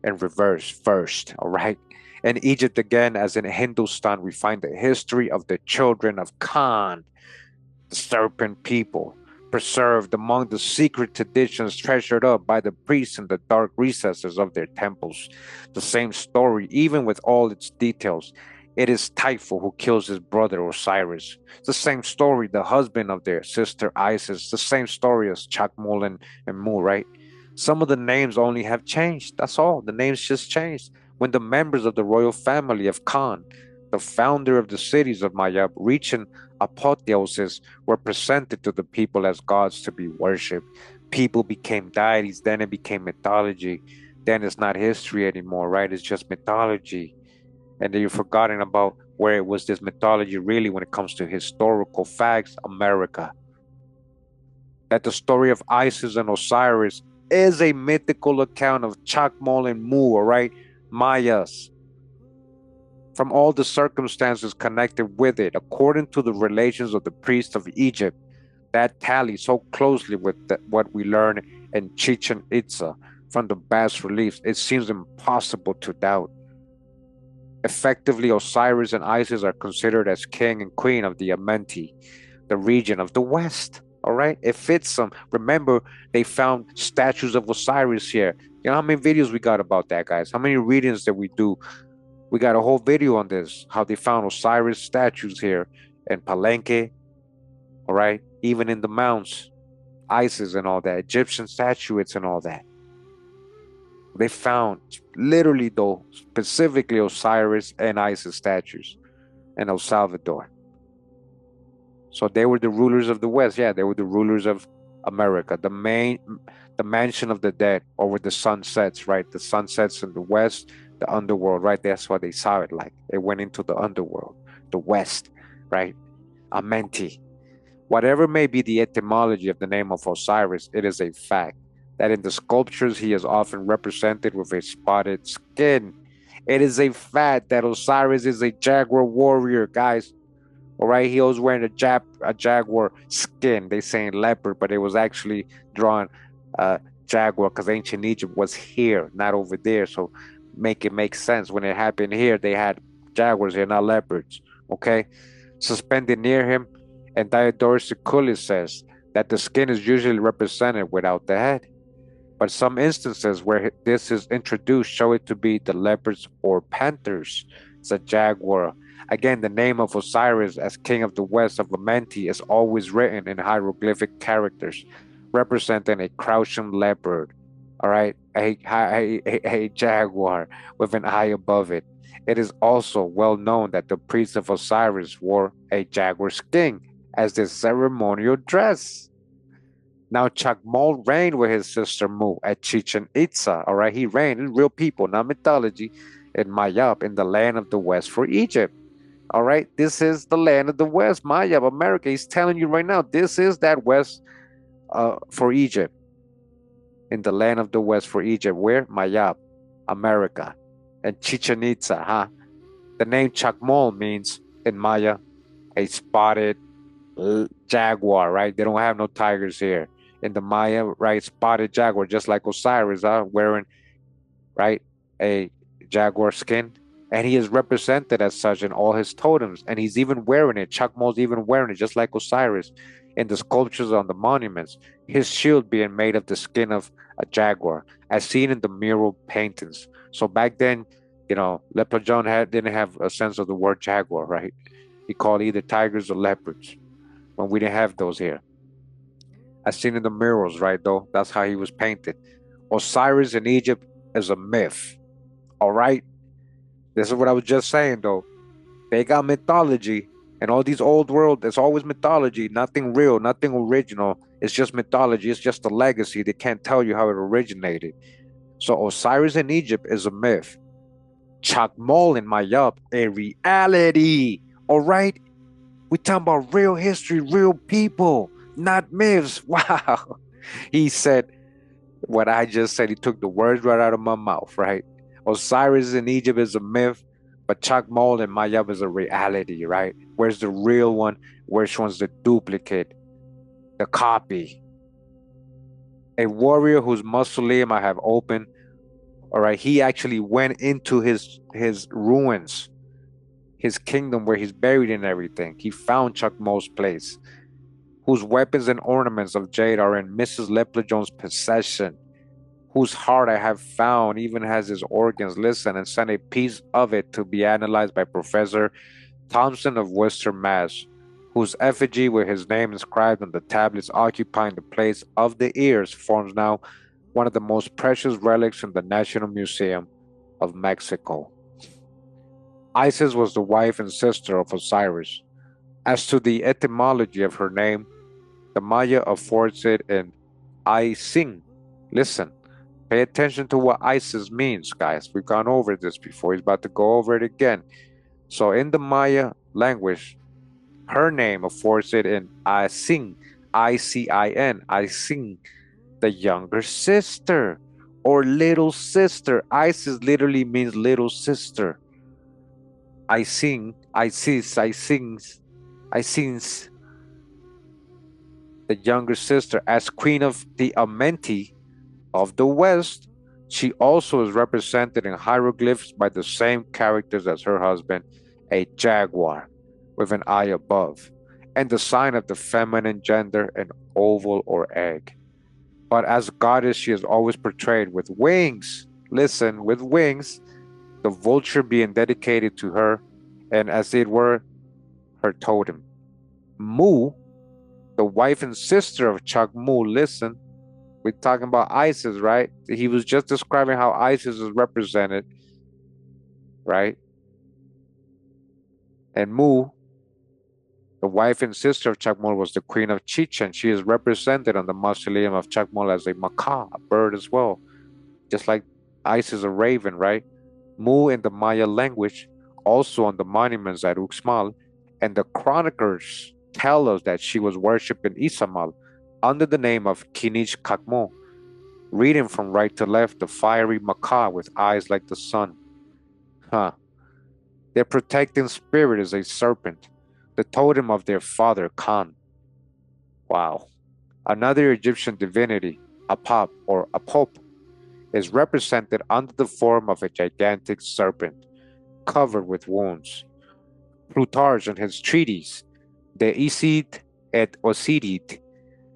in reverse first, all right? In Egypt, again, as in Hindustan, we find the history of the children of Khan, the serpent people, preserved among the secret traditions treasured up by the priests in the dark recesses of their temples. The same story, even with all its details. It is Typhon who kills his brother Osiris. It's the same story, the husband of their sister Isis. The same story as Chaacmol and Mu, right? Some of the names only have changed. That's all. The names just changed. When the members of the royal family of Khan, the founder of the cities of Mayab, reaching apotheosis, were presented to the people as gods to be worshipped. People became deities, then it became mythology. Then it's not history anymore, right? It's just mythology. And then you've forgotten about where it was this mythology really when it comes to historical facts, America. That the story of Isis and Osiris is a mythical account of Chaacmol and Mu, all right? Mayas. From all the circumstances connected with it, according to the relations of the priests of Egypt, that tally so closely with what we learn in Chichen Itza from the bas reliefs, it seems impossible to doubt. Effectively, Osiris and Isis are considered as king and queen of the Amenti, the region of the West. All right, it fits them. Remember, they found statues of Osiris here. You know how many videos we got about that, guys? How many readings did we do? We got a whole video on this, how they found Osiris statues here in Palenque, all right? Even in the mounts, Isis and all that, Egyptian statuettes and all that. They found literally, though, specifically Osiris and Isis statues in El Salvador. So they were the rulers of the West. Yeah, they were the rulers of America, the mansion of the dead, or where the sun sets, right? The sun sets in the West, the underworld, right? That's why they saw it like. It went into the underworld, the West, right? Amenti. Whatever may be the etymology of the name of Osiris, it is a fact that in the sculptures he is often represented with a spotted skin. It is a fact that Osiris is a jaguar warrior, guys. All right, he was wearing a jaguar skin. They saying leopard, but it was actually drawn jaguar because ancient Egypt was here, not over there. So make it make sense. When it happened here, they had jaguars here, not leopards. Okay, suspended near him, and Diodorus Siculus says that the skin is usually represented without the head. But some instances where this is introduced show it to be the leopards or panthers. It's a jaguar. Again, the name of Osiris as king of the west of Amenti is always written in hieroglyphic characters, representing a crouching leopard, all right, a jaguar with an eye above it. It is also well known that the priests of Osiris wore a jaguar skin as their ceremonial dress. Now, Chaacmol reigned with his sister Mu at Chichen Itza, all right? He reigned in real people, not mythology, in Mayab, in the land of the west for Egypt. All right, this is the land of the West, Mayab, America. He's telling you right now, this is that West for Egypt. In the land of the West for Egypt, where? Mayab, America, and Chichen Itza, huh? The name Chaacmol means in Maya a spotted jaguar, right? They don't have no tigers here. In the Maya, right? Spotted jaguar, just like Osiris, wearing, right, a jaguar skin. And he is represented as such in all his totems. And he's even wearing it. Chaacmol's even wearing it, just like Osiris. In the sculptures on the monuments, his shield being made of the skin of a jaguar, as seen in the mural paintings. So back then, you know, Leprechaun didn't have a sense of the word jaguar, right? He called either tigers or leopards when we didn't have those here. As seen in the murals, right, though? That's how he was painted. Osiris in Egypt is a myth, all right? This is what I was just saying, though. They got mythology, and all these old world, it's always mythology, nothing real, nothing original. It's just mythology. It's just a legacy. They can't tell you how it originated. So Osiris in Egypt is a myth. Chaacmol in Mayab, a reality. All right? We talking about real history, real people, not myths. Wow. He said what I just said. He took the words right out of my mouth, right? Osiris in Egypt is a myth, but Chaacmol and Mayab is a reality, right? Where's the real one? Which one's the duplicate, the copy? A warrior whose mausoleum I have opened, all right, he actually went into his ruins, his kingdom where he's buried and everything. He found Chaacmol's place, whose weapons and ornaments of jade are in Mrs. Leplejohn's possession, whose heart I have found even has his organs. Listen, and sent a piece of it to be analyzed by Professor Thompson of Worcester, Mass., whose effigy with his name inscribed on the tablets occupying the place of the ears forms now one of the most precious relics in the National Museum of Mexico. Isis was the wife and sister of Osiris. As to the etymology of her name, the Maya affords it in Ising. Listen, pay attention to what Isis means, guys. We've gone over this before. He's about to go over it again. So in the Maya language, her name affords it in Ising, I-C-I-N, Ising, the younger sister or little sister. Isis literally means little sister. Ising, Isis, Isings, Isings, the younger sister. As queen of the Amenti of the West, she also is represented in hieroglyphs by the same characters as her husband, a jaguar with an eye above, and the sign of the feminine gender, an oval or egg. But as goddess, she is always portrayed with wings. Listen, with wings, the vulture being dedicated to her, and as it were, her totem. Mu, the wife and sister of Chaacmol, listen, we're talking about Isis, right? He was just describing how Isis is represented, right? And Mu, the wife and sister of Chaacmol, was the queen of Chichen. She is represented on the mausoleum of Chaacmol as a macaw, a bird as well, just like Isis, a raven, right? Mu in the Maya language, also on the monuments at Uxmal, and the chroniclers tell us that she was worshipped in Izamal under the name of Kinich Kakmo, reading from right to left, the fiery macaw with eyes like the sun. Huh. Their protecting spirit is a serpent, the totem of their father Khan. Wow. Another Egyptian divinity, Apap or Apop, is represented under the form of a gigantic serpent covered with wounds. Plutarch in his treatise, De Isid et Osirid,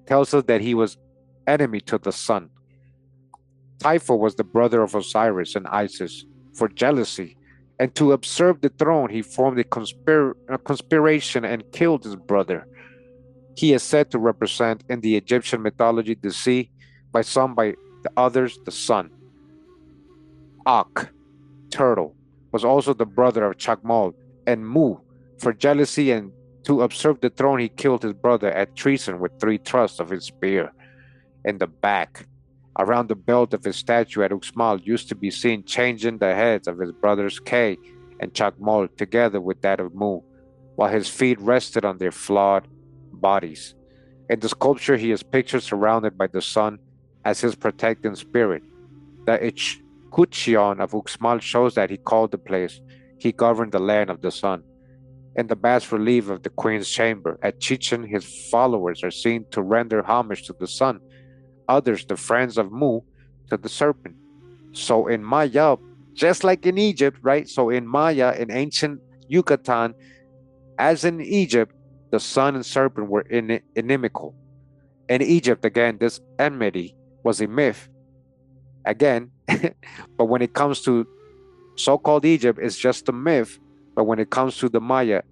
tells us that he was enemy to the sun. Typhon was the brother of Osiris and Isis. For jealousy and to usurp the throne, he formed a conspiration and killed his brother. He is said to represent in the Egyptian mythology the sea, by some, by the others, the sun. Ak, turtle, was also the brother of Chaacmol, and Mu, for jealousy and to usurp the throne, he killed his brother at treason with 3 thrusts of his spear in the back. Around the belt of his statue at Uxmal used to be seen changing the heads of his brothers K and Chaacmol together with that of Mu, while his feet rested on their flawed bodies. In the sculpture, he is pictured surrounded by the sun as his protecting spirit. The Ichkuchion of Uxmal shows that he called the place, he governed the land of the sun. In the bas relief of the queen's chamber at Chichen, his followers are seen to render homage to the sun, others, the friends of Mu, to the serpent. So in Maya, just like in Egypt, right? So in Maya, in ancient Yucatan, as in Egypt, the sun and serpent were inimical. In Egypt, again, this enmity was a myth. Again, but when it comes to so-called Egypt, it's just a myth. But when it comes to the Maya,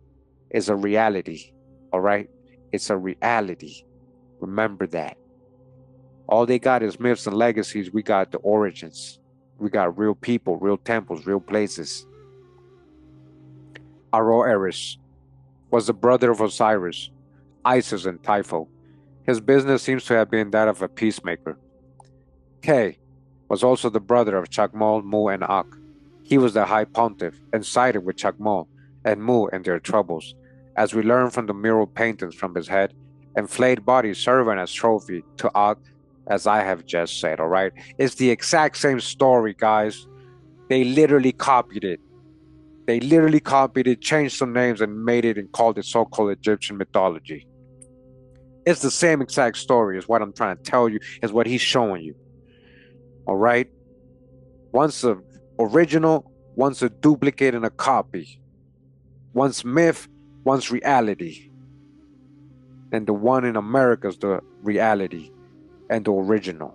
it's a reality. All right? It's a reality. Remember that. All they got is myths and legacies. We got the origins. We got real people, real temples, real places. Aro-Eris was the brother of Osiris, Isis, and Typhon. His business seems to have been that of a peacemaker. K was also the brother of Chaacmol, Mu, and Ak. He was the high pontiff and sided with Chaacmol and Mu in their troubles, as we learn from the mural paintings from his head and flayed bodies serving as trophy to Ak as I have just said, all right? It's the exact same story, guys. They literally copied it. They literally copied it, changed some names, and made it and called it so-called Egyptian mythology. It's the same exact story, is what I'm trying to tell you, is what he's showing you. All right? One's a original, one's a duplicate and a copy. One's myth, one's reality. And the one in America is the reality and the original.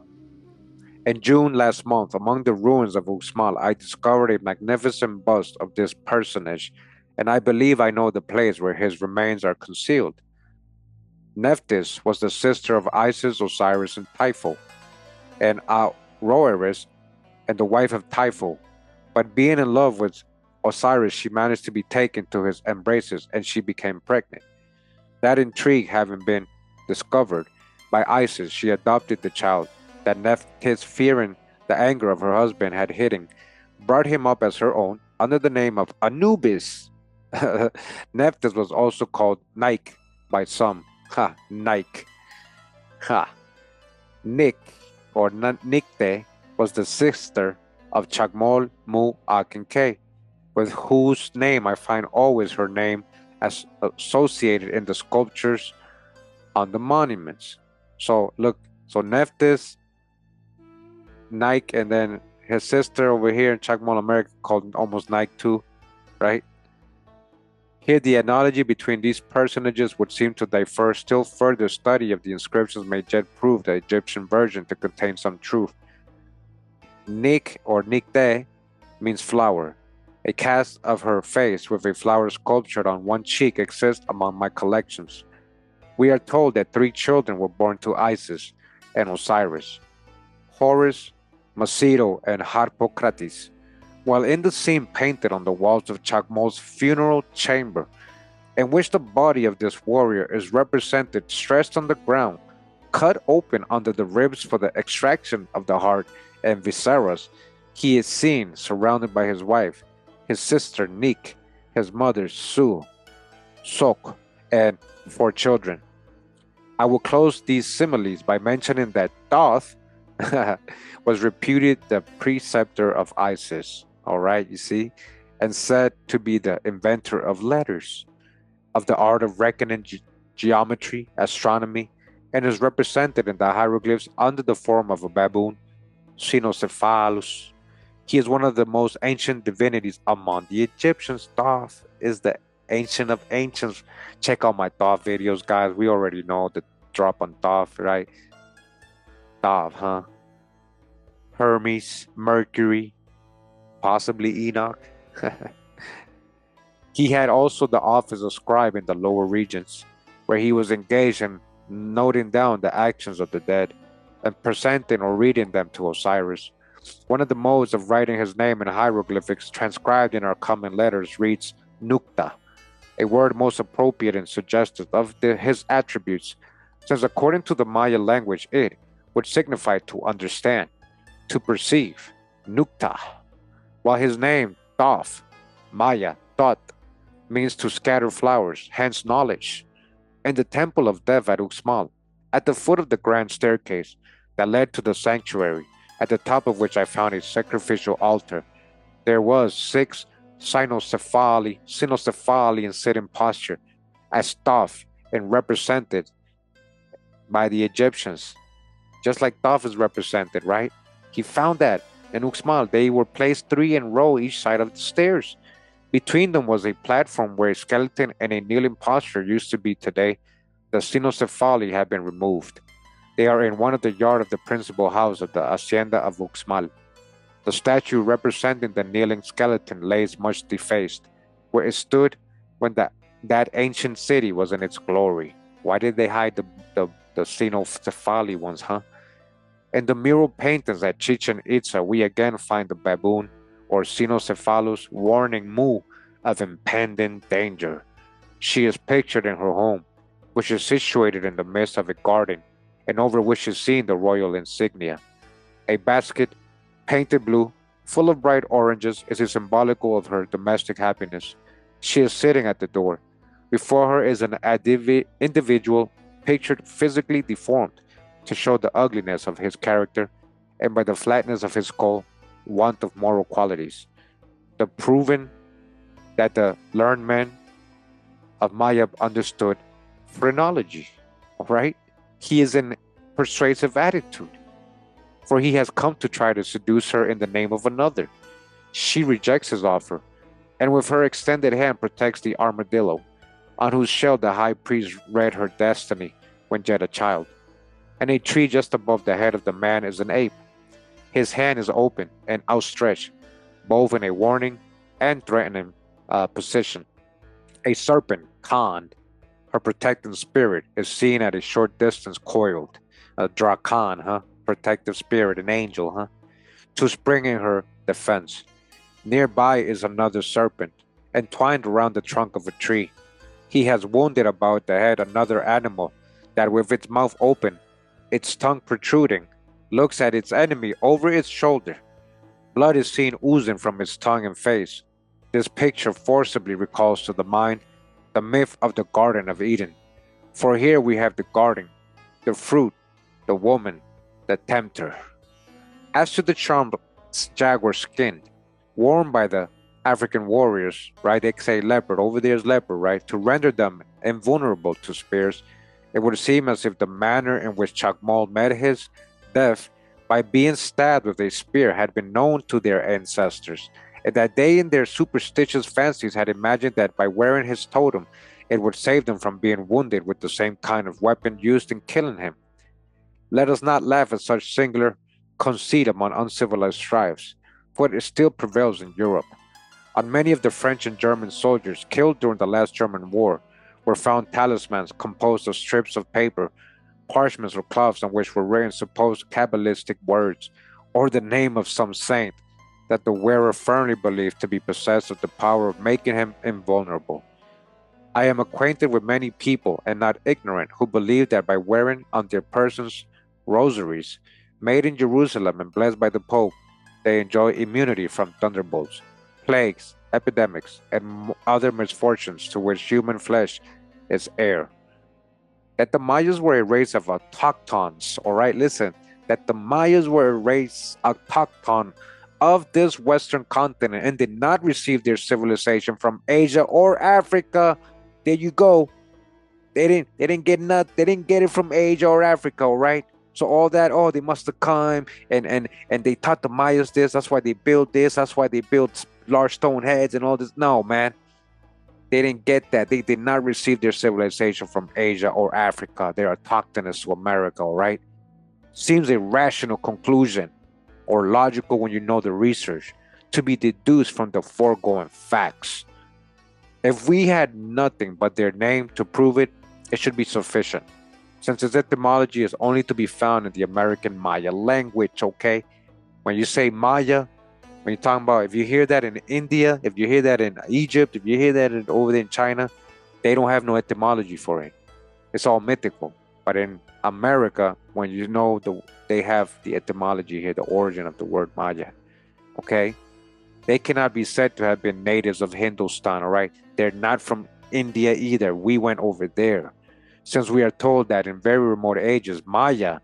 In June last month, among the ruins of Uxmal, I discovered a magnificent bust of this personage, and I believe I know the place where his remains are concealed. Nephthys was the sister of Isis, Osiris, and Typhon, and Aroeris, and the wife of Typhon. But being in love with Osiris, she managed to be taken to his embraces, and she became pregnant. That intrigue having been discovered by Isis, she adopted the child that Nephthys, fearing the anger of her husband had hidden, brought him up as her own under the name of Anubis. Nephthys was also called Nike by some. Nike. Nick, or Nikte, was the sister of Chaacmol, Mu, Ak, and K, with whose name I find always her name as associated in the sculptures on the monuments. So look, so Nephthys, Nike, and then his sister over here in Chaacmol, America, called almost Nike too, right? Here, the analogy between these personages would seem to differ. Still further study of the inscriptions may yet prove the Egyptian version to contain some truth. Nik, or Nikte, means flower. A cast of her face with a flower sculptured on one cheek exists among my collections. We are told that 3 children were born to Isis and Osiris: Horus, Macedo, and Harpocrates. While in the scene painted on the walls of Chaacmol's funeral chamber, in which the body of this warrior is represented stretched on the ground, cut open under the ribs for the extraction of the heart and visceras, he is seen surrounded by his wife, his sister Nik, his mother Su, Sok, and 4 children. I will close these similes by mentioning that Thoth was reputed the preceptor of Isis, all right, you see, and said to be the inventor of letters, of the art of reckoning, geometry, astronomy, and is represented in the hieroglyphs under the form of a baboon, Cynocephalus. He is one of the most ancient divinities among the Egyptians. Thoth is the ancient of ancients. Check out my Thoth videos, guys. We already know the drop on Thoth, right? Thoth, huh? Hermes, Mercury, possibly Enoch. He had also the office of scribe in the lower regions, where he was engaged in noting down the actions of the dead and presenting or reading them to Osiris. One of the modes of writing his name in hieroglyphics transcribed in our common letters reads Nukta, a word most appropriate and suggestive of his attributes, since according to the Maya language it would signify to understand, to perceive, Nukta, while his name, Thoth, Maya, Thoth, means to scatter flowers, hence knowledge. In the temple of Dev at Uxmal, at the foot of the grand staircase that led to the sanctuary, at the top of which I found a sacrificial altar, there was 6 cynocephaly in sitting posture, as Thoth and represented by the Egyptians, just like Thoth is represented, right? He found that in Uxmal they were placed 3 in row each side of the stairs. Between them was a platform where a skeleton and a kneeling posture used to be today. The cynocephaly have been removed. They are in one of the yard of the principal house of the hacienda of Uxmal. The statue representing the kneeling skeleton lays much defaced, where it stood when that ancient city was in its glory. Why did they hide the cynocephaly ones, huh? In the mural paintings at Chichen Itza, we again find the baboon, or Cynocephalus, warning Mu of impending danger. She is pictured in her home, which is situated in the midst of a garden, and over which is seen the royal insignia. A basket, painted blue, full of bright oranges, is a symbolical of her domestic happiness. She is sitting at the door. Before her is an individual pictured physically deformed, to show the ugliness of his character, and by the flatness of his skull, want of moral qualities. The proving that the learned men of Mayab understood phrenology, right? He is in persuasive attitude, for he has come to try to seduce her in the name of another. She rejects his offer, and with her extended hand protects the armadillo, on whose shell the high priest read her destiny when yet a child. And a tree just above the head of the man is an ape. His hand is open and outstretched, both in a warning and threatening position. A serpent, Khan, her protecting spirit, is seen at a short distance coiled. A Drakan, huh? Protective spirit, an angel, huh? To spring in her defense. Nearby is another serpent, entwined around the trunk of a tree. He has wounded about the head another animal that, with its mouth open, its tongue protruding, looks at its enemy over its shoulder. Blood is seen oozing from its tongue and face. This picture forcibly recalls to the mind the myth of the Garden of Eden. For here we have the garden, the fruit, the woman, the tempter. As to the charmed jaguar skin, worn by the African warriors, right? They say leopard, over there's leopard, right? To render them invulnerable to spears, it would seem as if the manner in which Chaacmol met his death by being stabbed with a spear had been known to their ancestors, and that they in their superstitious fancies had imagined that by wearing his totem, it would save them from being wounded with the same kind of weapon used in killing him. Let us not laugh at such singular conceit among uncivilized tribes, for it still prevails in Europe. On many of the French and German soldiers killed during the last German war were found talismans composed of strips of paper, parchments, or cloths on which were written supposed Kabbalistic words, or the name of some saint that the wearer firmly believed to be possessed of the power of making him invulnerable. I am acquainted with many people, and not ignorant, who believe that by wearing on their persons rosaries made in Jerusalem and blessed by the Pope, they enjoy immunity from thunderbolts, plagues, epidemics, and other misfortunes to which human flesh is heir. That the Mayas were a race of autochtons, all right, listen, that the Mayas were a race autochton of this Western continent and did not receive their civilization from Asia or Africa. There you go. They didn't get it from Asia or Africa, all right? So all that, oh, they must have come and they taught the Mayas this. That's why they built this. That's why they built large stone heads and all this. No, man. They didn't get that. They did not receive their civilization from Asia or Africa. They are autochthonous to America, all right? Seems a rational conclusion or logical when you know the research to be deduced from the foregoing facts. If we had nothing but their name to prove it, it should be sufficient, since its etymology is only to be found in the American Maya language, okay? When you say Maya, when you're talking about, if you hear that in India, if you hear that in Egypt, if you hear that over there in China, they don't have no etymology for it. It's all mythical. But in America, when you know they have the etymology here, the origin of the word Maya, okay? They cannot be said to have been natives of Hindustan, all right? They're not from India either. We went over there. Since we are told that in very remote ages, Maya,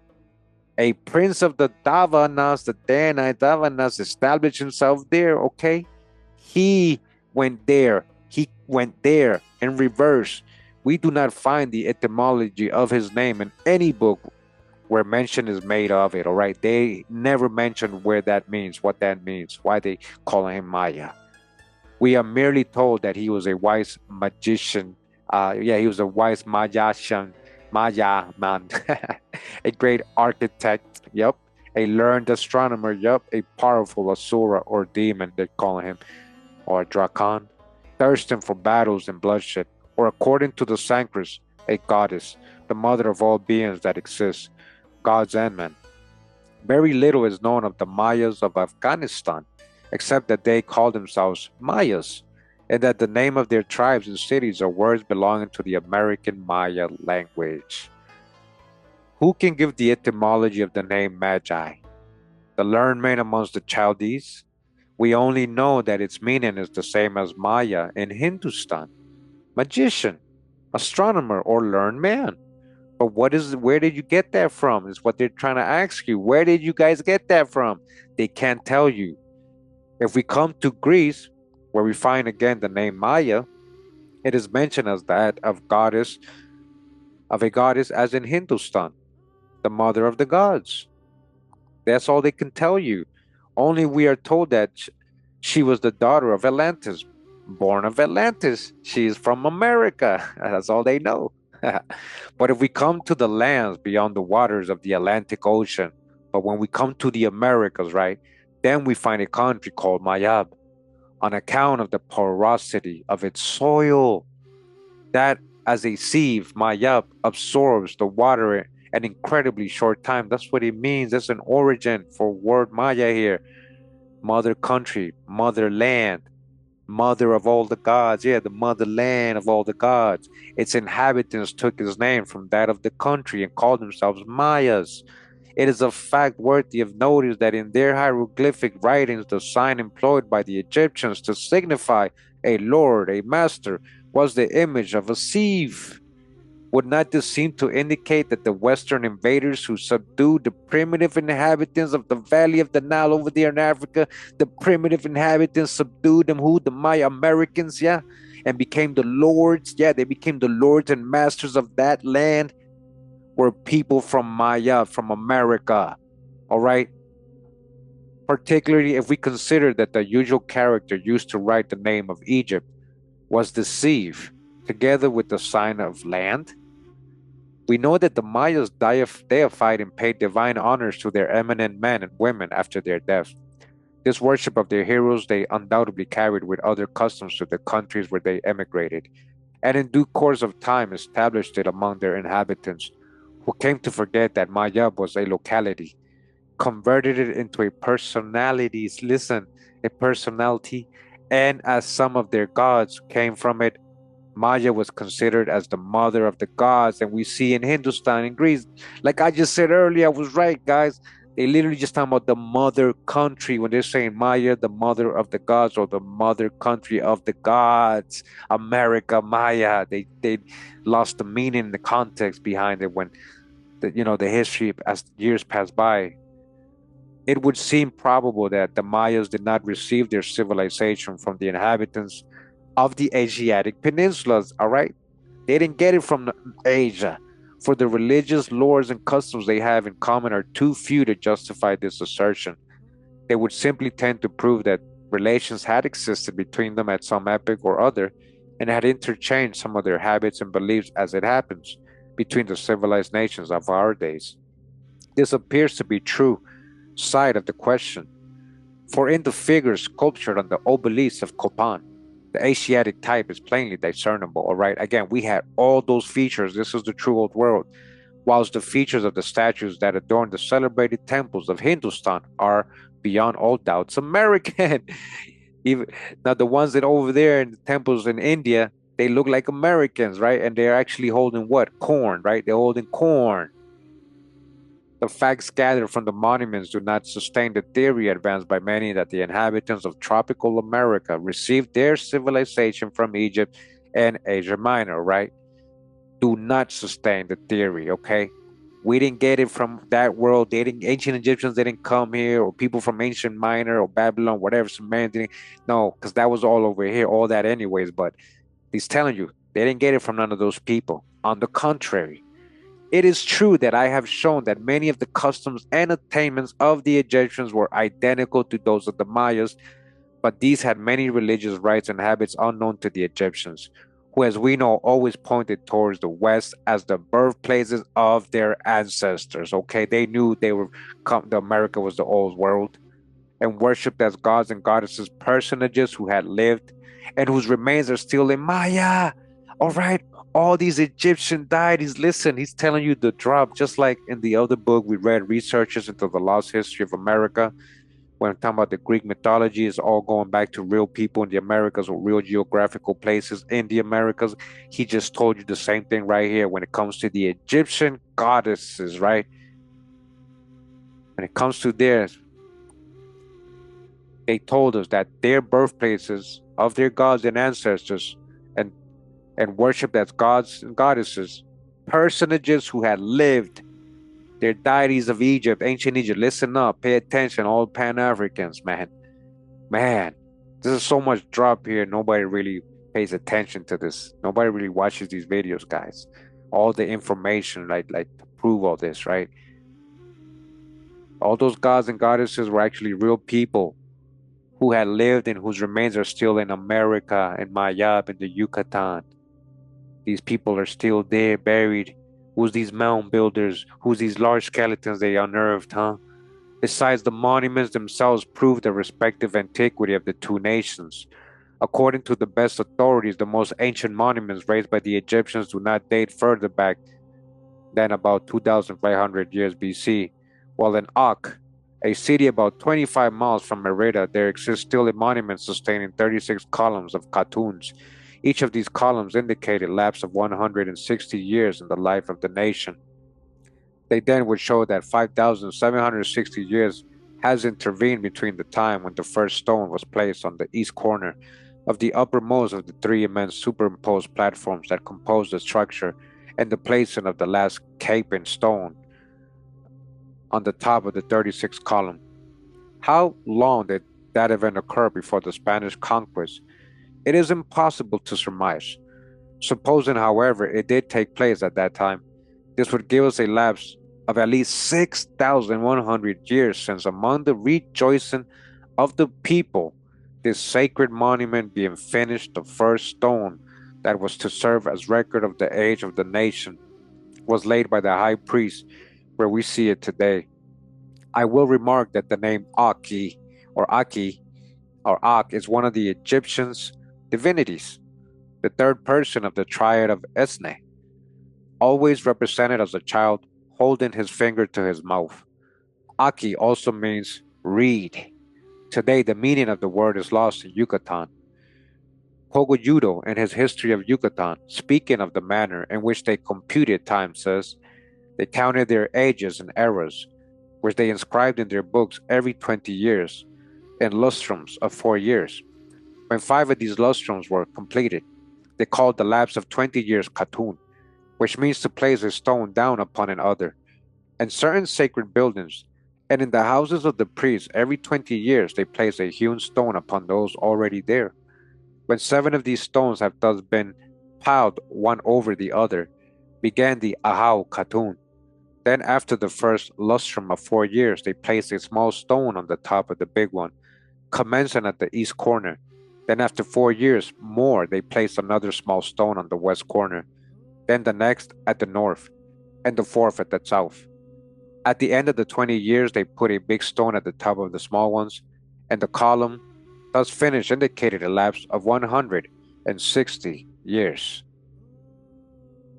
a prince of the Davanas, the Danite Davanas, established himself there, okay? He went there. He went there in reverse. We do not find the etymology of his name in any book where mention is made of it, all right? They never mention where that means, what that means, why they call him Maya. We are merely told that he was a wise magician. He was a wise Mayan, a great architect, yep, a learned astronomer, yep, a powerful asura or demon, they call him, or a drakan, thirsting for battles and bloodshed, or according to the Sankras, a goddess, the mother of all beings that exist, gods and men. Very little is known of the Mayas of Afghanistan, except that they call themselves Mayas, and that the name of their tribes and cities are words belonging to the American Maya language. Who can give the etymology of the name Magi? The learned man amongst the Chaldeans? We only know that its meaning is the same as Maya in Hindustan. Magician, astronomer, or learned man. But where did you get that from? Is what they're trying to ask you. Where did you guys get that from? They can't tell you. If we come to Greece, where we find again the name Maya, it is mentioned as that of a goddess as in Hindustan, the mother of the gods. That's all they can tell you. Only we are told that she was the daughter of Atlantis, born of Atlantis. She is from America. That's all they know. But if we come to the lands beyond the waters of the Atlantic Ocean, but when we come to the Americas, right, then we find a country called Mayab on account of the porosity of its soil. That as a sieve, Mayab absorbs the water in an incredibly short time. That's what it means. That's an origin for word Maya here. Mother country, motherland, mother of all the gods. Yeah, the motherland of all the gods. Its inhabitants took its name from that of the country and called themselves Mayas. It is a fact worthy of notice that in their hieroglyphic writings, the sign employed by the Egyptians to signify a lord, a master, was the image of a sieve. Would not this seem to indicate that the Western invaders who subdued the primitive inhabitants of the valley of the Nile over there in Africa, the primitive inhabitants subdued them, who? The Maya Americans, yeah? And became the lords, yeah, they became the lords and masters of that land, were people from Maya, from America, all right? Particularly if we consider that the usual character used to write the name of Egypt was the sieve, together with the sign of land. We know that the Mayas deified and paid divine honors to their eminent men and women after their death. This worship of their heroes they undoubtedly carried with other customs to the countries where they emigrated, and in due course of time established it among their inhabitants, who came to forget that Mayab was a locality, converted it into a personality, listen, a personality, and as some of their gods came from it, Maya was considered as the mother of the gods, and we see in Hindustan and Greece, like I just said earlier, I was right, guys. They literally just talking about the mother country when they're saying Maya, the mother of the gods, or the mother country of the gods. America, Maya. They lost the meaning, the context behind it when the history as years pass by. It would seem probable that the Mayas did not receive their civilization from the inhabitants of the Asiatic peninsulas, all right? They didn't get it from Asia. For the religious lores and customs they have in common are too few to justify this assertion. They would simply tend to prove that relations had existed between them at some epoch or other and had interchanged some of their habits and beliefs as it happens between the civilized nations of our days. This appears to be true side of the question, for in the figures sculptured on the obelisks of Copan, the Asiatic type is plainly discernible. All right, again, we had all those features. This is the true old world. Whilst the features of the statues that adorn the celebrated temples of Hindustan are beyond all doubts American. Even now, the ones that over there in the temples in India, they look like Americans, right? And they're actually holding what? Corn, right? They're holding corn. The facts gathered from the monuments do not sustain the theory advanced by many that the inhabitants of tropical America received their civilization from Egypt and Asia Minor, right? Do not sustain the theory, okay? We didn't get it from that world. Ancient Egyptians didn't come here, or people from ancient Minor or Babylon, whatever, Sumerian didn't. No, because that was all over here, all that anyways. But he's telling you, they didn't get it from none of those people. On the contrary, it is true that I have shown that many of the customs and attainments of the Egyptians were identical to those of the Mayas, but these had many religious rites and habits unknown to the Egyptians, who, as we know, always pointed towards the West as the birthplaces of their ancestors. Okay, they knew the America was the old world, and worshipped as gods and goddesses personages who had lived and whose remains are still in Maya. All right, all these Egyptian deities. Listen, he's telling you the drop, just like in the other book we read, Researches into the Lost History of America. When I'm talking about the Greek mythology, is all going back to real people in the Americas or real geographical places in the Americas. He just told you the same thing right here when it comes to the Egyptian goddesses, right? When it comes to theirs, they told us that their birthplaces of their gods and ancestors and worshipped as gods and goddesses personages who had lived, their deities of Egypt, ancient Egypt. Listen up, pay attention, all Pan-Africans, man. Man, this is so much drop here. Nobody really pays attention to this. Nobody really watches these videos, guys. All the information, like to prove all this, right? All those gods and goddesses were actually real people who had lived and whose remains are still in America and Mayab and the Yucatan. These people are still there, buried. Who's these mound builders? Who's these large skeletons they unearthed, huh? Besides, the monuments themselves prove the respective antiquity of the two nations. According to the best authorities, the most ancient monuments raised by the Egyptians do not date further back than about 2,500 years BC, while in Ak, a city about 25 miles from Merida, there exists still a monument sustaining 36 columns of cartoons. Each of these columns indicate a lapse of 160 years in the life of the nation. They then would show that 5,760 years has intervened between the time when the first stone was placed on the east corner of the uppermost of the three immense superimposed platforms that compose the structure and the placing of the last caping stone on the top of the 36th column. How long did that event occur before the Spanish conquest? It is impossible to surmise. Supposing, however, it did take place at that time, this would give us a lapse of at least 6,100 years since among the rejoicing of the people, this sacred monument being finished, the first stone that was to serve as record of the age of the nation was laid by the high priest where we see it today. I will remark that the name Aki or Aki or Ak is one of the Egyptians' divinities, the third person of the triad of Esne, always represented as a child holding his finger to his mouth. Aki also means reed. Today, the meaning of the word is lost in Yucatan. Pogoyudo, in his History of Yucatan, speaking of the manner in which they computed time, says, they counted their ages and eras, which they inscribed in their books every 20 years, in lustrums of 4 years. When 5 of these lustrums were completed, they called the lapse of 20 years katun, which means to place a stone down upon another. In certain sacred buildings, and in the houses of the priests, every 20 years they place a hewn stone upon those already there. When 7 of these stones have thus been piled one over the other, began the Ahau Katun. Then after the first lustrum of 4 years, they placed a small stone on the top of the big one, commencing at the east corner. Then after 4 years more, they placed another small stone on the west corner. Then the next at the north, and the fourth at the south. At the end of the 20 years, they put a big stone at the top of the small ones, and the column, thus finished, indicated a lapse of 160 years.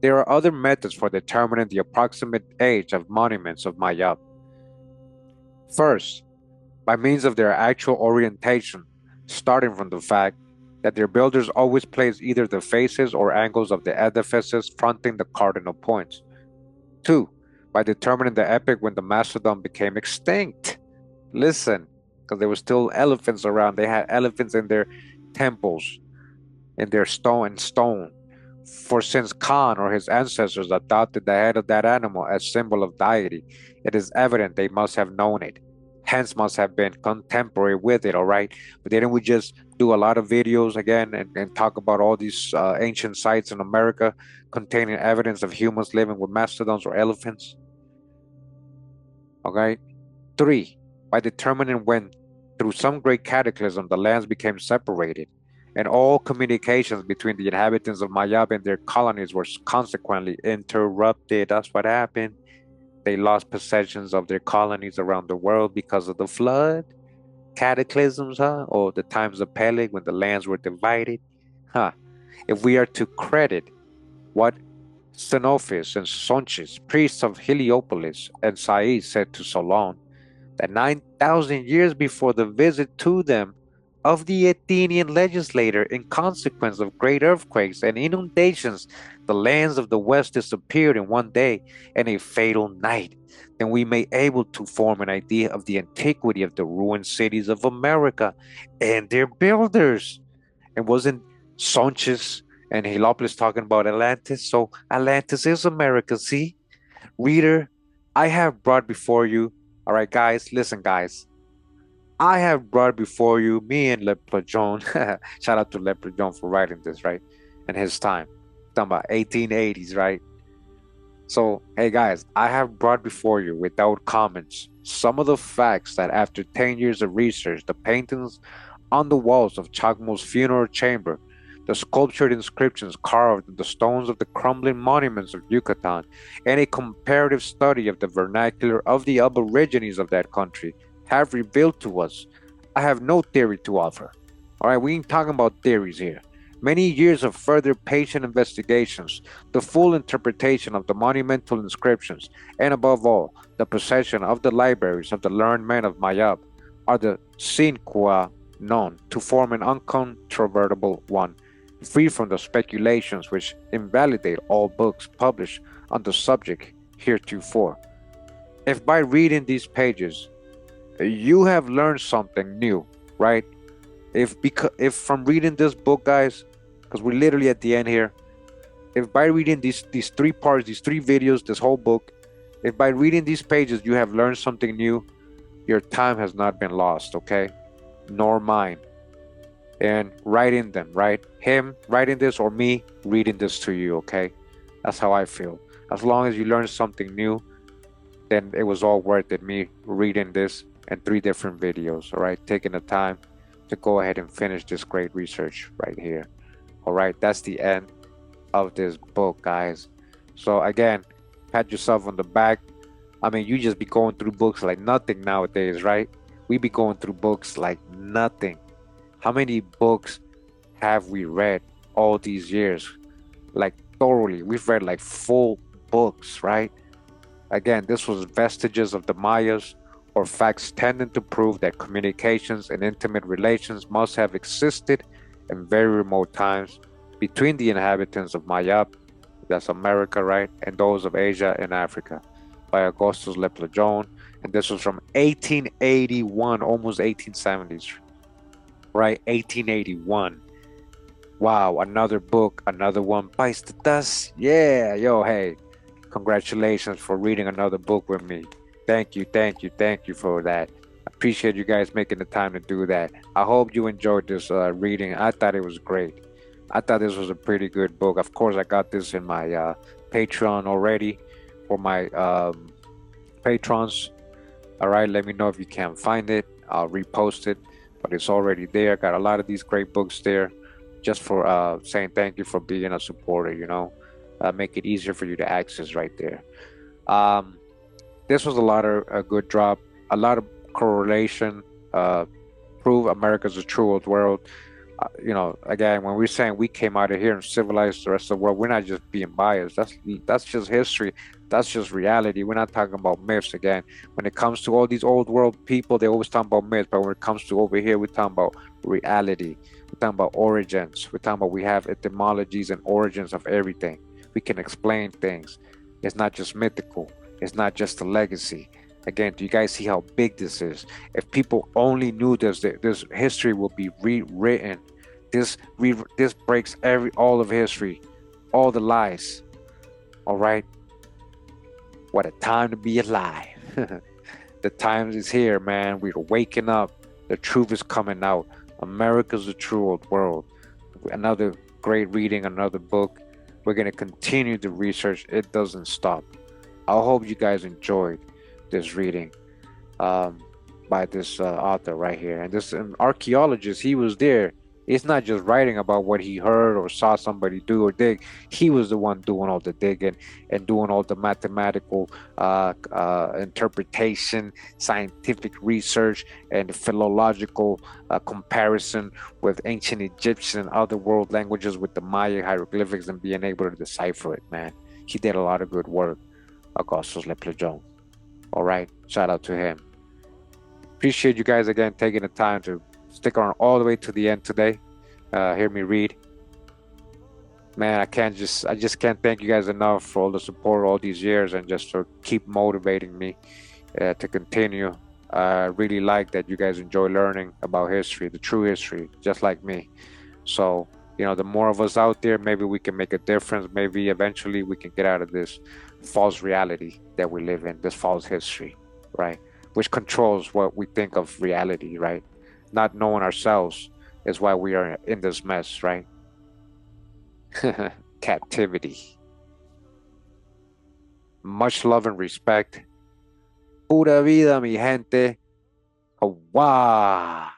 There are other methods for determining the approximate age of monuments of Mayab. First, by means of their actual orientation, starting from the fact that their builders always placed either the faces or angles of the edifices fronting the cardinal points. 2. By determining the epoch when the mastodon became extinct. Listen, because there were still elephants around. They had elephants in their temples, in their stone. For since Khan or his ancestors adopted the head of that animal as symbol of deity, it is evident they must have known it. Hence must have been contemporary with it, all right? But didn't we just do a lot of videos again and talk about all these ancient sites in America containing evidence of humans living with mastodons or elephants? Okay. 3. By determining when, through some great cataclysm, the lands became separated, and all communications between the inhabitants of Mayab and their colonies were consequently interrupted. That's what happened. They lost possessions of their colonies around the world because of the flood, cataclysms, or the times of Peleg when the lands were divided. If we are to credit what Xenophis and Sonchis, priests of Heliopolis and Sais, said to Solon, that 9,000 years before the visit to them of the Athenian legislator, in consequence of great earthquakes and inundations, the lands of the West disappeared in one day and a fatal night, then we may able to form an idea of the antiquity of the ruined cities of America and their builders. And wasn't Sonchis And Heliopolis talking about Atlantis. So Atlantis is America. See, reader, I have brought before you. All right, guys, listen, guys. I have brought before you me and Le Plongeon. Shout out to Le Plongeon for writing this, right? In his time. Talking about 1880s, right? So, hey guys, I have brought before you, without comments, some of the facts that after 10 years of research, the paintings on the walls of Chaacmol's funeral chamber, the sculptured inscriptions carved in the stones of the crumbling monuments of Yucatan, and a comparative study of the vernacular of the aborigines of that country have revealed to us. I have no theory to offer. All right, we ain't talking about theories here. Many years of further patient investigations, the full interpretation of the monumental inscriptions, and above all, the possession of the libraries of the learned men of Mayab are the sine qua non to form an uncontrovertible one, free from the speculations which invalidate all books published on the subject heretofore. If by reading these pages you have learned something new, right? If from reading this book, guys, because we're literally at the end here, if by reading these three parts, these three videos, this whole book, if by reading these pages you have learned something new, your time has not been lost, okay? Nor mine. And writing them, right? Him writing this or me reading this to you, okay? That's how I feel. As long as you learn something new, then it was all worth it, me reading this and three different videos, all right? Taking the time to go ahead and finish this great research right here. All right, that's the end of this book, guys. So again, pat yourself on the back. I mean, you just be going through books like nothing nowadays, right? We be going through books like nothing. How many books have we read all these years? Like thoroughly, we've read like full books, right? Again, this was Vestiges of the Mayas, or facts tending to prove that communications and intimate relations must have existed in very remote times between the inhabitants of Mayab, that's America, right, and those of Asia and Africa, by Augustus Le Plongeon. And this was from 1881, almost 1870s, right? 1881. Wow, another book, another one bites the dust. Yeah, yo, hey, congratulations for reading another book with me. Thank you, thank you, thank you for that. Appreciate you guys making the time to do that. I hope you enjoyed this reading. I thought it was great. I thought this was a pretty good book. Of course, I got this in my Patreon already for my patrons. All right, let me know if you can't find it. I'll repost it, but it's already there. Got a lot of these great books there just for saying thank you for being a supporter, you know. Make it easier for you to access right there. This was a lot of a good drop, a lot of correlation, prove America's a true old world. You know, again, when we're saying we came out of here and civilized the rest of the world, we're not just being biased. That's just history. That's just reality. We're not talking about myths again. When it comes to all these old world people, they always talk about myths, but when it comes to over here, we're talking about reality. We're talking about origins. We're talking about we have etymologies and origins of everything. We can explain things. It's not just mythical. It's not just a legacy. Again, do you guys see how big this is? If people only knew this history will be rewritten. This breaks all of history, all the lies. All right. What a time to be alive. The time is here, man. We're waking up. The truth is coming out. America's a true old world. Another great reading, another book. We're going to continue the research. It doesn't stop. I hope you guys enjoyed this reading by this author right here. And this archaeologist, he was there. It's not just writing about what he heard or saw somebody do or dig. He was the one doing all the digging and doing all the mathematical interpretation, scientific research, and philological comparison with ancient Egyptian and other world languages with the Maya hieroglyphics and being able to decipher it, man. He did a lot of good work. Augustus Le Plongeon. All right, shout out to him. Appreciate you guys again taking the time to stick around all the way to the end today. Hear me read. Man, I just can't thank you guys enough for all the support all these years and just to keep motivating me to continue. I really like that you guys enjoy learning about history, the true history, just like me. So The more of us out there, maybe we can make a difference. Maybe eventually we can get out of this false reality that we live in, this false history, right? Which controls what we think of reality, right? Not knowing ourselves is why we are in this mess, right? Captivity. Much love and respect. Pura vida, mi gente. Hawa.